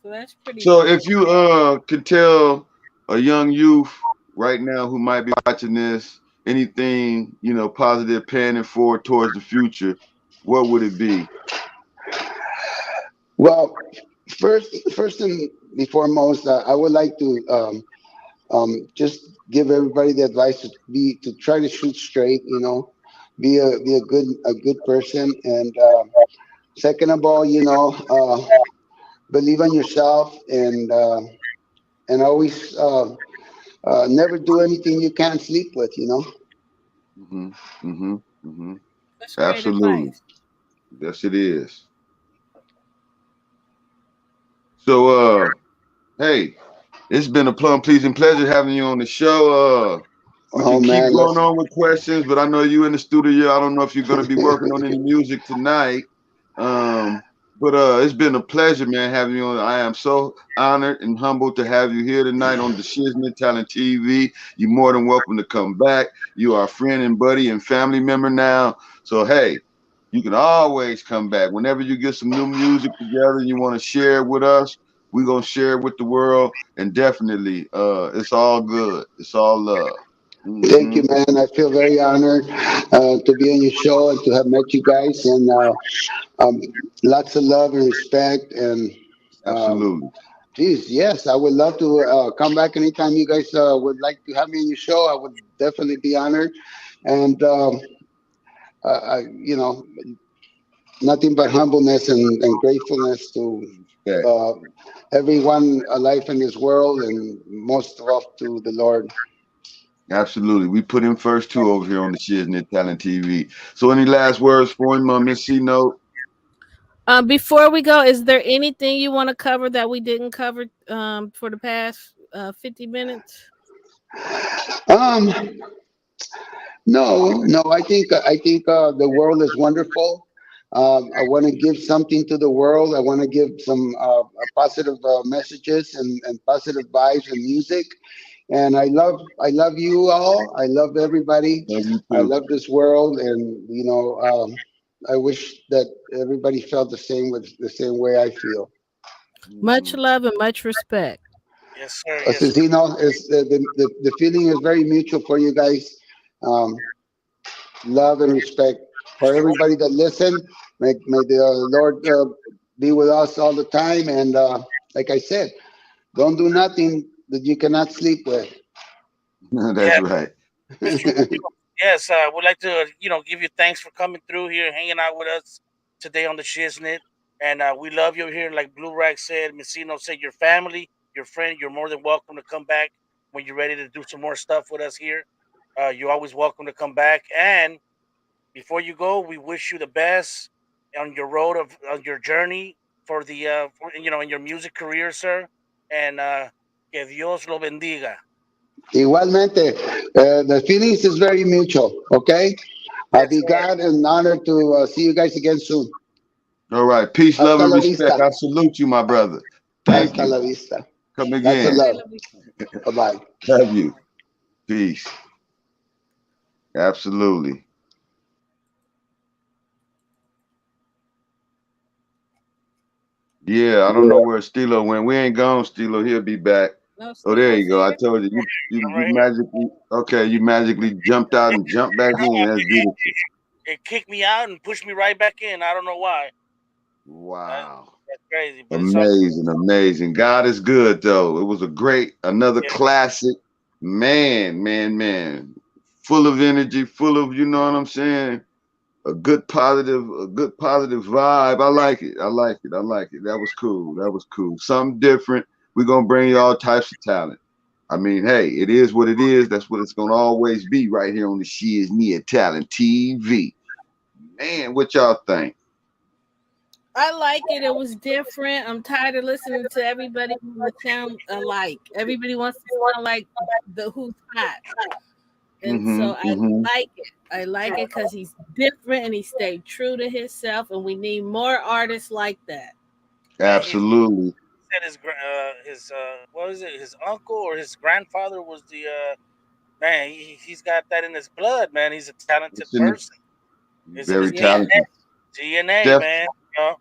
so that's pretty So dope. if you could tell a young youth right now who might be watching this anything, positive panning forward towards the future, what would it be? Well, first and foremost, I would like to just give everybody the advice to try to shoot straight. You know, be a good person, and second of all, you know, believe in yourself, and always never do anything you can't sleep with. You know. Hmm. Hmm. Hmm. That's great Absolutely. advice. Yes, it is. So, hey, it's been a plum pleasing pleasure having you on the show. We Oh can keep man, going let's. on with questions, but I know you in the studio. I don't know if you're going to be working on any music tonight. Um, but it's been a pleasure, man, having you on. I am so honored and humbled to have you here tonight on the Shiznit Talent TV. You're more than welcome to come back. You are a friend and buddy and family member now. So hey, you can always come back whenever you get some new music together and you want to share it with us. We're gonna share it with the world, and definitely, it's all good. It's all love. Thank Hmm. you, man. I feel very honored to be on your show and to have met you guys. And um, lots of love and respect. And um, Absolutely. geez, yes, I would love to come back anytime you guys would like to have me on your show. I would definitely be honored. And you know, nothing but humbleness and gratefulness to Okay. uh, everyone alive in this world, and most of all to the Lord. Absolutely. We put him first too over here on the Shiznit Talent TV. So any last words for him, Miss C Note? Before we go, is there anything you want to cover that we didn't cover for the past 50 minutes? Um, No, no. I think the world is wonderful. I want to give something to the world. I want to give some positive messages and positive vibes and music. And I love you all. I love everybody. Love you I too. love this world, and you know, I wish that everybody felt the same way I feel. Much Hmm. love and much respect. Yes, sir. Yes, Since sir. you know, the feeling is very mutual for you guys. Um, Love and respect for everybody that listen. May the Lord be with us all the time. And like I said, don't do nothing that you cannot sleep with. That's Yeah, right. Mr. Munoz, yes, I would like to, give you thanks for coming through here, hanging out with us today on the Shiznit. And we love you here. Like Blue Rag said, Messino said, your family, your friend, you're more than welcome to come back when you're ready to do some more stuff with us here. You're always welcome to come back. And before you go, we wish you the best on your road of on your journey for in your music career, sir. And que Dios lo bendiga. Igualmente, the feelings is very mutual. Okay, I'll Yes, be sir. glad and honored to see you guys again soon. All right. Peace, love, Hasta and la respect. vista. I salute you, my brother. Thank Hasta you. la vista. Come Lots of again. love. Bye bye. Love you. Peace. Absolutely. Yeah, I don't know where Stilo went. We ain't gone, Stilo. He'll be back. No, Oh, there Stilo's you go. I here. told you, I'm you right here. magically, okay, you magically jumped out and jumped back in. That's beautiful. It kicked me out and pushed me right back in. I don't know why. Wow. That's crazy, but it's all Amazing, amazing. God is good, though. It was a great, another yeah. classic. Man. Full of energy, full of, you know what I'm saying? A good positive vibe. I like it. I like it. I like it. That was cool. That was cool. Something different. We're gonna bring you all types of talent. I mean, hey, it is what it is. That's what it's gonna always be right here on the Shiz-Nit Talent TV. Man, what y'all think? I like it. It was different. I'm tired of listening to everybody who sound alike. Everybody wants to sound like the who's hot. And so I Mm-hmm. like it. I like it because he's different and he stayed true to himself. And we need more artists like that. Man, he Absolutely. said his what was it? His uncle or his grandfather was the man. He's got that in his blood, man. He's a talented It's in the person. It's in his very Yeah. talented. DNA, Def, man. You know,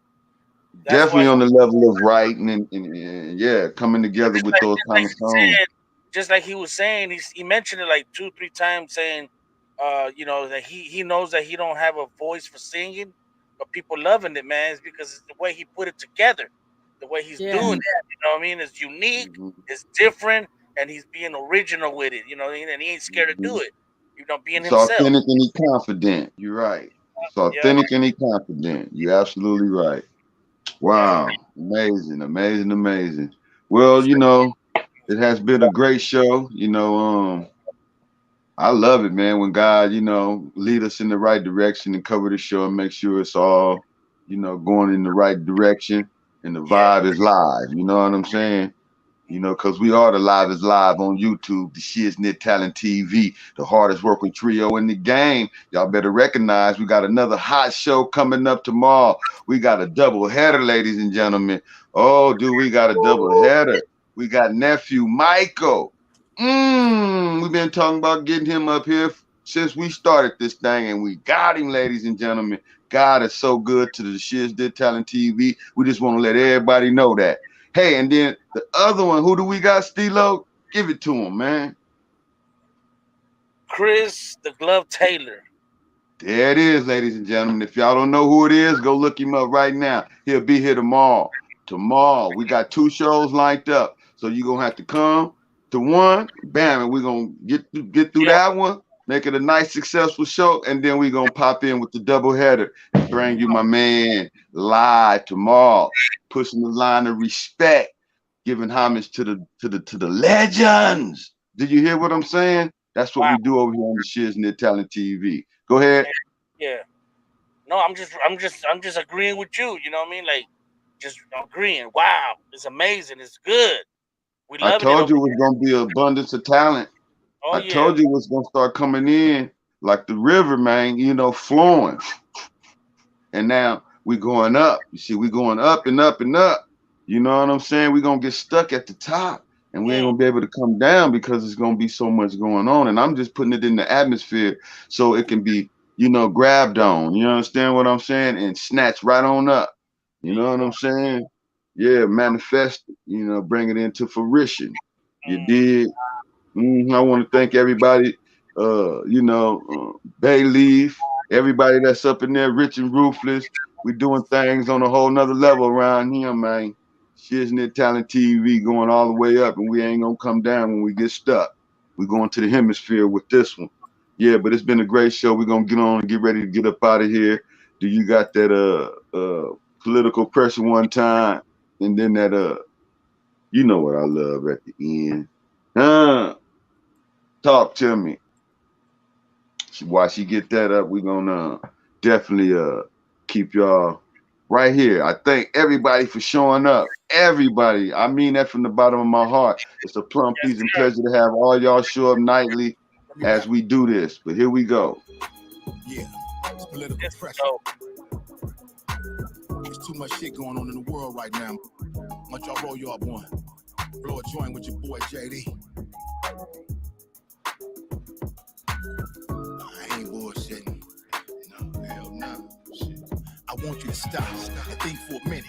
that's why. definitely on the level of writing and yeah, coming together with those Like kind of he songs. said, just like he was saying, he mentioned it like 2 3 times, saying, you know, that he knows that he don't have a voice for singing, but people loving it, man. It's because it's the way he put it together, the way he's Yeah. doing it. You know what I mean? It's unique, Mhm, it's different, and he's being original with it. You know what I mean? And he ain't scared to mhm. do it. You know, being It's himself. authentic and he confident. You're right. It's Yeah, authentic and he confident. You're absolutely right. yeah. Wow. Amazing, amazing, amazing. He Well, said, it has been a great show. I love it, man, when God, lead us in the right direction and cover the show and make sure it's all, going in the right direction and the yeah, vibe is live. You know what I'm saying? Because we are the live is live on YouTube, the Shiznit Talent TV, the hardest working trio in the game. Y'all better recognize we got another hot show coming up tomorrow. We got a double header, ladies and gentlemen. Oh, dude, we got a double header. We got nephew Michael. We've been talking about getting him up here since we started this thing, and we got him, ladies and gentlemen. God is so good to the Shiznit Talent TV. We just want to let everybody know that. Hey, and then the other one, who do we got, Stilo? Give it to him, man. Chris the Glove Taylor. There it is, ladies and gentlemen. If y'all don't know who it is, go look him up right now. He'll be here tomorrow. Tomorrow, we got 2 shows lined up. So you're going to have to come to one, bam, and we're going to get through Yeah, that one, make it a nice, successful show, and then we're going to pop in with the double header and bring you my man live tomorrow, pushing the line of respect, giving homage to the legends. Did you hear what I'm saying? That's what wow. we do over here on the Shiznit Talent TV. Go ahead. Yeah. No, I'm just agreeing with you. You know what I mean? Like, just agreeing. Wow, it's amazing. It's good. We I loving it told over you it was here. gonna be abundance of talent. Oh I yeah, told you it was gonna start coming in like the river, man, flowing. And now we going up. You see, we going up and up and up. You know what I'm saying? We're gonna get stuck at the top and we ain't mm, gonna be able to come down because there's gonna be so much going on. And I'm just putting it in the atmosphere so it can be, grabbed on. You understand what I'm saying? And snatched right on up. You there know you what go. I'm saying? Yeah, manifest it, bring it into fruition. You Mm, did. I want to thank everybody, Bay Leaf, everybody that's up in there, Rich and Ruthless. We doing things on a whole nother level around here, man. Shiznit Talent TV going all the way up, and we ain't gonna come down when we get stuck. We going to the hemisphere with this one. Yeah, but it's been a great show. We're gonna get on and get ready to get up out of here. Do you got that political pressure one time? And then that you know what I love at the end. Talk to me. While she get that up, we're gonna definitely keep y'all right here. I thank everybody for showing up. Everybody. I mean that from the bottom of my heart. It's a plum yes, pleasing sir. pleasure to have all y'all show up nightly Let me as rap. we do this. But here we go. Yeah, it's political This is pressure. dope. There's too much shit going on in the world right now. Much y'all roll you up one. Blow a joint with your boy JD. I ain't bullshitting. No, hell no. Shit. I I want you to stop and think for a minute.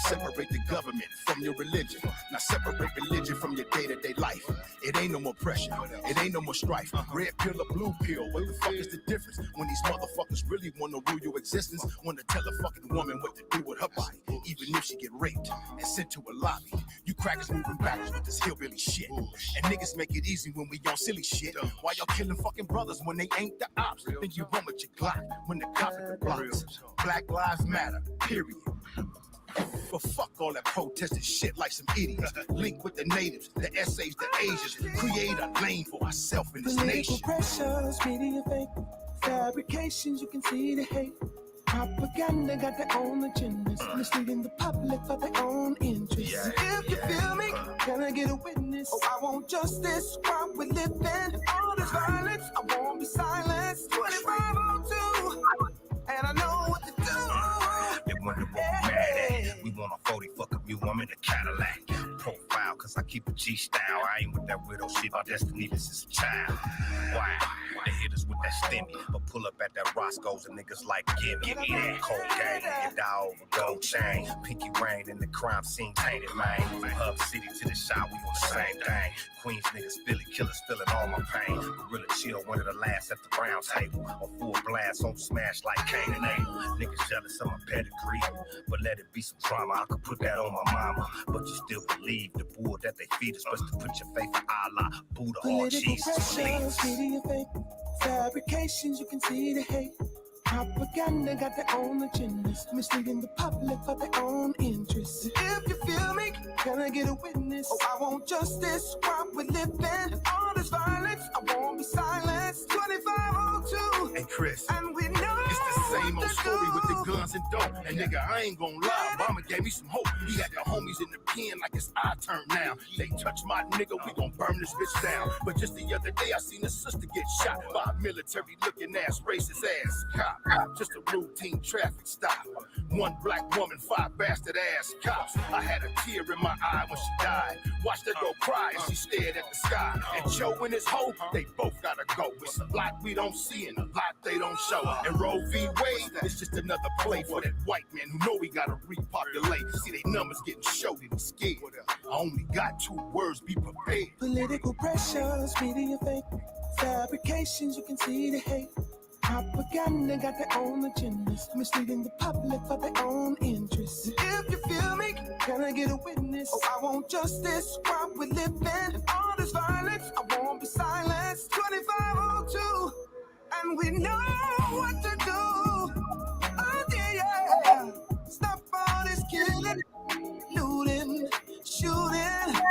Separate the government from your religion. Now separate religion from your day-to-day life. It ain't no more pressure. It ain't no more strife. Red pill or blue pill, what the fuck is the difference? When these motherfuckers really want to rule your existence, want to tell a fucking woman what to do with her body, even if she get raped and sent to a lobby. You crackers moving backwards with this hillbilly shit. And niggas make it easy when we on silly shit. Why y'all killing fucking brothers when they ain't the ops? Think you run with your Glock when the cops at the blocks. Black lives matter, period. But fuck all that protesting shit like some idiots. Link with the natives, the essays, the Asians. Create a lane for ourselves in this nation. Pressures, media fake, fabrications, you can see the hate. Propaganda got their own agendas, misleading the public for their own interests. If you feel me, can I get a witness? Oh, I want justice while we living. All this violence, I won't be silenced. 2502, and I know what to do. They wonder what we mad at. We want a 40 fuck up you, I'm in a Cadillac. Profile, cause I keep a G style. I ain't with that widow shit, my destiny, this is a child. Wow, they hit us with that stimmy. But pull up at that Roscoe's and niggas like, give me that cocaine. Your dog, gold chain. Pinky rain in the crime scene, tainted, man. From Hub City to the shop, we on the same thing. Queens niggas, Philly killers, feeling all my pain. Gorilla chill, one of the last at the round table. A full blast on smash like Cain and Abel. Niggas jealous of my pedigree, but let it be some drama. I could put that on my mama, but you still believe the bull that they feed us. Best to put your faith in Allah, Buddha, or Jesus. Pressures, media fake, fabrications, you can see the hate. Propaganda got their own agendas, misleading the public for their own interests. If you feel me, can I get a witness? Oh, I want justice while we living. All this violence, I won't be silenced. 2502, Hey Chris, and we know it's the same old story with the guns and dope. And nigga, I ain't gonna lie, Obama gave me some hope. He got the homies in the pen like it's our turn now. They touch my nigga, we gon' burn this bitch down. But just the other day, I seen a sister get shot by a military looking ass, racist ass cop. Just a routine traffic stop. One black woman, 5 bastard ass cops. I had a tear in my eye when she died. Watched her go cry as she stared at the sky. And Joe and his hoe, they both gotta go. It's a lot we don't see and a lot they don't show. And Roe v. Wade, it's just another play for that white man who know we gotta repopulate. See they numbers getting showed and scared. I only got 2 words, be prepared. political pressures, media fake, fabrications, you can see the hate. Propaganda got their own agendas, misleading the public for their own interests. If you feel me, can I get a witness? Oh, I want justice while we living. All this violence, I won't be silenced. 2502, and we know what to do. Oh yeah, stop all this killing, looting, shooting.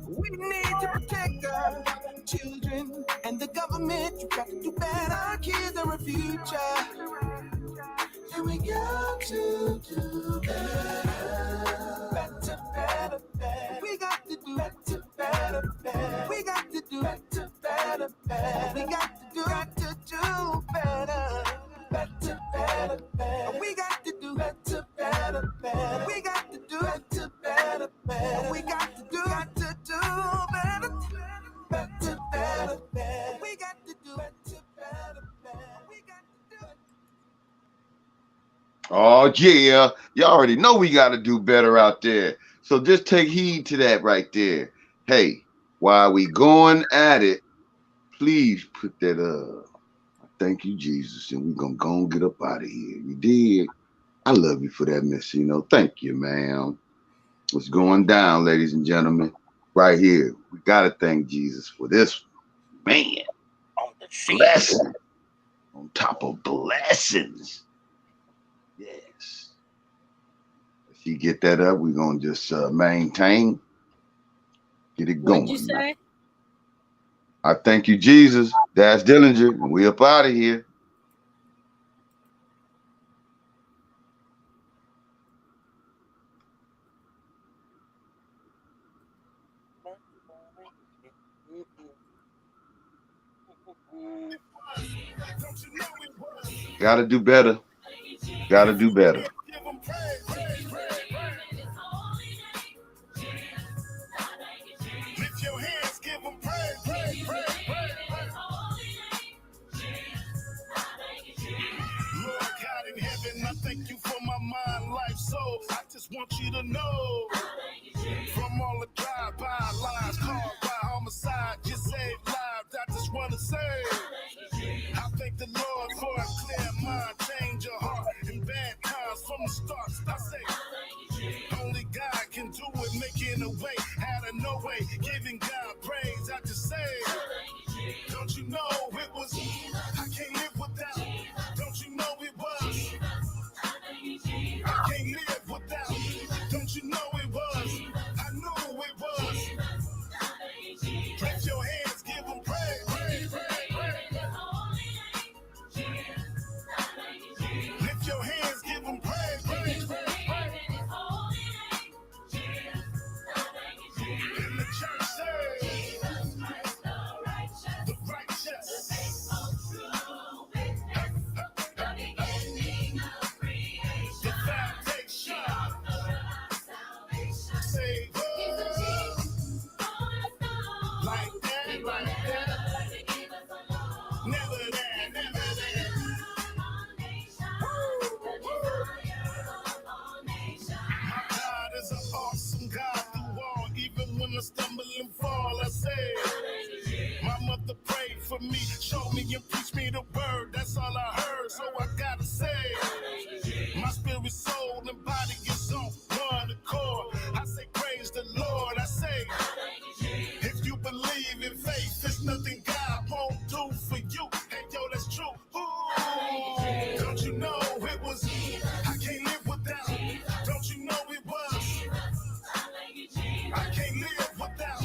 We need to protect our children and the government. You got to do better. Our kids are our future. And we got to do better. Better, better, better. We got to do better, better, better. We got to do better, better, better. We got to do better. Better, better, better. We got to do better, better, better. We got to do better, better, better. We got to do better, better, better, better. We got to do better, better, better. We got to do it. Oh yeah, you already know we got to do better out there. So just take heed to that right there. Hey, while we going at it, please put that thank you, Jesus, and we're gonna go and get up out of here. You did. I love you for that, Miss. Thank you, man. What's going down, ladies and gentlemen? Right here, we gotta thank Jesus for this, man. On the scene. Blessing on top of blessings. Yes. If you get that up, we're gonna just maintain, get it going. What'd you say? I thank you, Jesus. That's Dillinger, and we up out of here. Gotta do better. Gotta do better. Lift your hands, give them praise. Lord God in heaven, I thank you for my soul. I just want you to know. From all the drive-by lies, caused by homicide, you saved lives. I just want to say, I thank the Lord for a clear mind, change your heart in bad times from the start. I say, only God can do it, making a way out of no way, giving God praise. I just say, don't you know it was, I can't live without, don't you know it was, I can't live without, don't you know it was, I knew it was, lift your hands, give them praise, praise, praise, praise. Lift your hands, give them praise, praise, praise, praise. In the church say, the righteous. The foundation. Say, like that, like that. Never that, never that. My God is an awesome God through all. Even when I stumble and fall, I say, my mother prayed for me, showed me and preached me the word. That's all I heard, so I gotta say, my spirit, soul, and body is on one accord. I say, praise the Lord. I say, if you believe in faith, there's nothing God won't do for you. Hey, yo, that's true. Ooh, don't you know it was, I can't live without. Don't you know it was, I can't live without.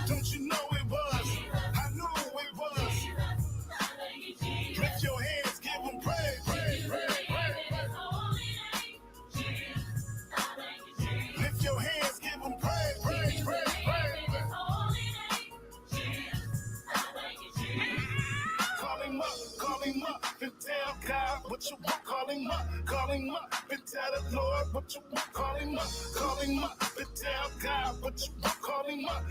Don't you know it was, I knew it was. Lift your hands, give them praise, praise, praise, praise. Lift your hands, give them praise, praise, praise, praise. Call him up, and tell God what you want. Call him up, and tell the Lord what you want. Call him up, and tell God what you want. Call him up,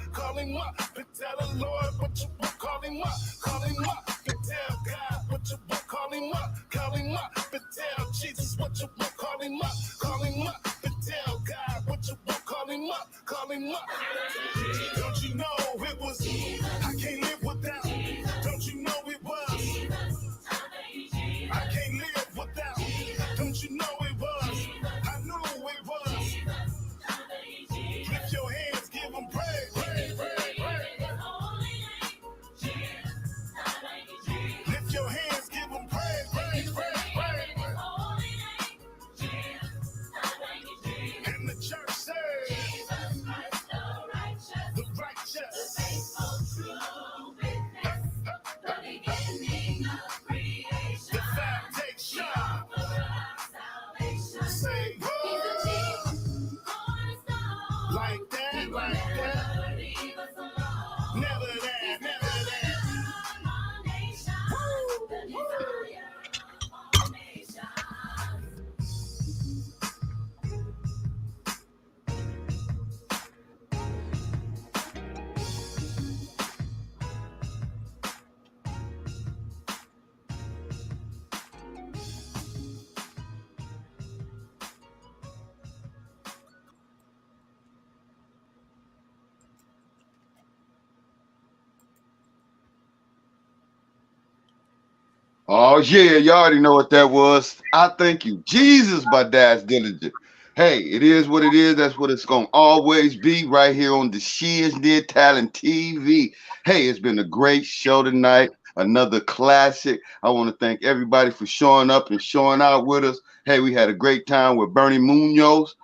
and tell the Lord what you want. Call him up, and tell God what you want. Call him up, and tell Jesus what you want. Call him up, and tell God what you want. Call him up. Don't you know it was, I can't live without. Don't you know it was, I can't live without. Don't you know it was, I knew it was. Lift your hands, give them praise, praise, praise, praise. Lift your hands, give them praise, praise, praise, praise. And the church says, the righteous. The foundation. Say, like that, like that. Never that, never that. Oh yeah, you already know what that was. I thank you, Jesus, by Dash Diligent. Hey, it is what it is. That's what it's gonna always be right here on the Shiznit Talent TV. Hey, it's been a great show tonight. Another classic. I want to thank everybody for showing up and showing out with us. Hey, we had a great time with Bernie Munoz.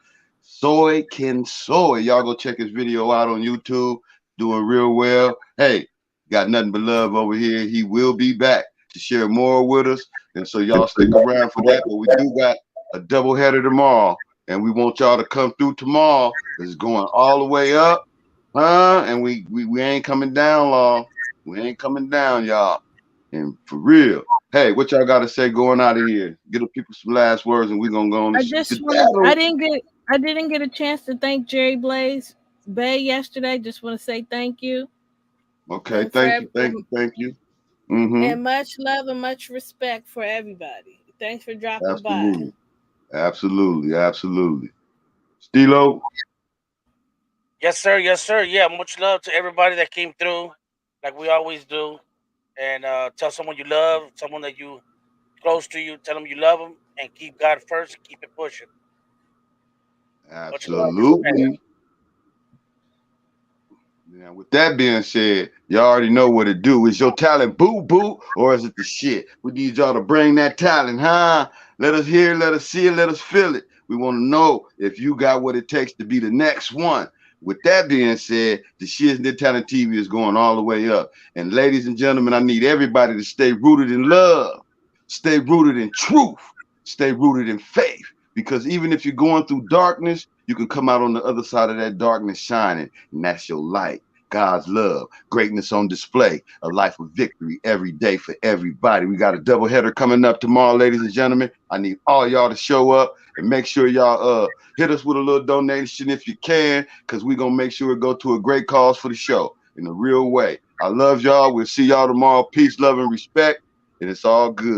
Soy can soy. Y'all go check his video out on YouTube. Doing real well. Hey, got nothing but love over here. He will be back to share more with us. And so y'all stick around for that. But we do got a double header tomorrow. And we want y'all to come through tomorrow. It's going all the way up. And we ain't coming down long. We ain't coming down, y'all. And for real. Hey, what y'all gotta say going out of here? Get the people some last words and we're gonna go on I the just want to. battle. I didn't get a chance to thank Jerry Blaze Bay yesterday. Just want to say thank you. Okay, And for thank you. Mm-hmm. and much love and much respect for everybody. Thanks for dropping by. Absolutely. Absolutely, absolutely. Stilo, Yes, sir. Yes, sir. Yeah, much love to everybody that came through, like we always do. And tell someone you love, someone that you close to you, tell them you love them, and keep God first and keep it pushing. Much love, respect. absolutely. Now, with that being said, y'all already know what to do. Is your talent boo boo or is it the shit? We need y'all to bring that talent, huh? Let us hear, let us see it, let us feel it. We want to know if you got what it takes to be the next one. With that being said, the Shiznit Talent TV is going all the way up. And ladies and gentlemen, I need everybody to stay rooted in love, stay rooted in truth, stay rooted in faith. Because even if you're going through darkness, you can come out on the other side of that darkness shining, and that's your light. God's love, greatness on display, a life of victory every day for everybody. We got a doubleheader coming up tomorrow, ladies and gentlemen. I need all y'all to show up and make sure y'all hit us with a little donation if you can, because we're gonna make sure it go to a great cause for the show in a real way. I love y'all. We'll see y'all tomorrow. Peace, love, and respect. And it's all good.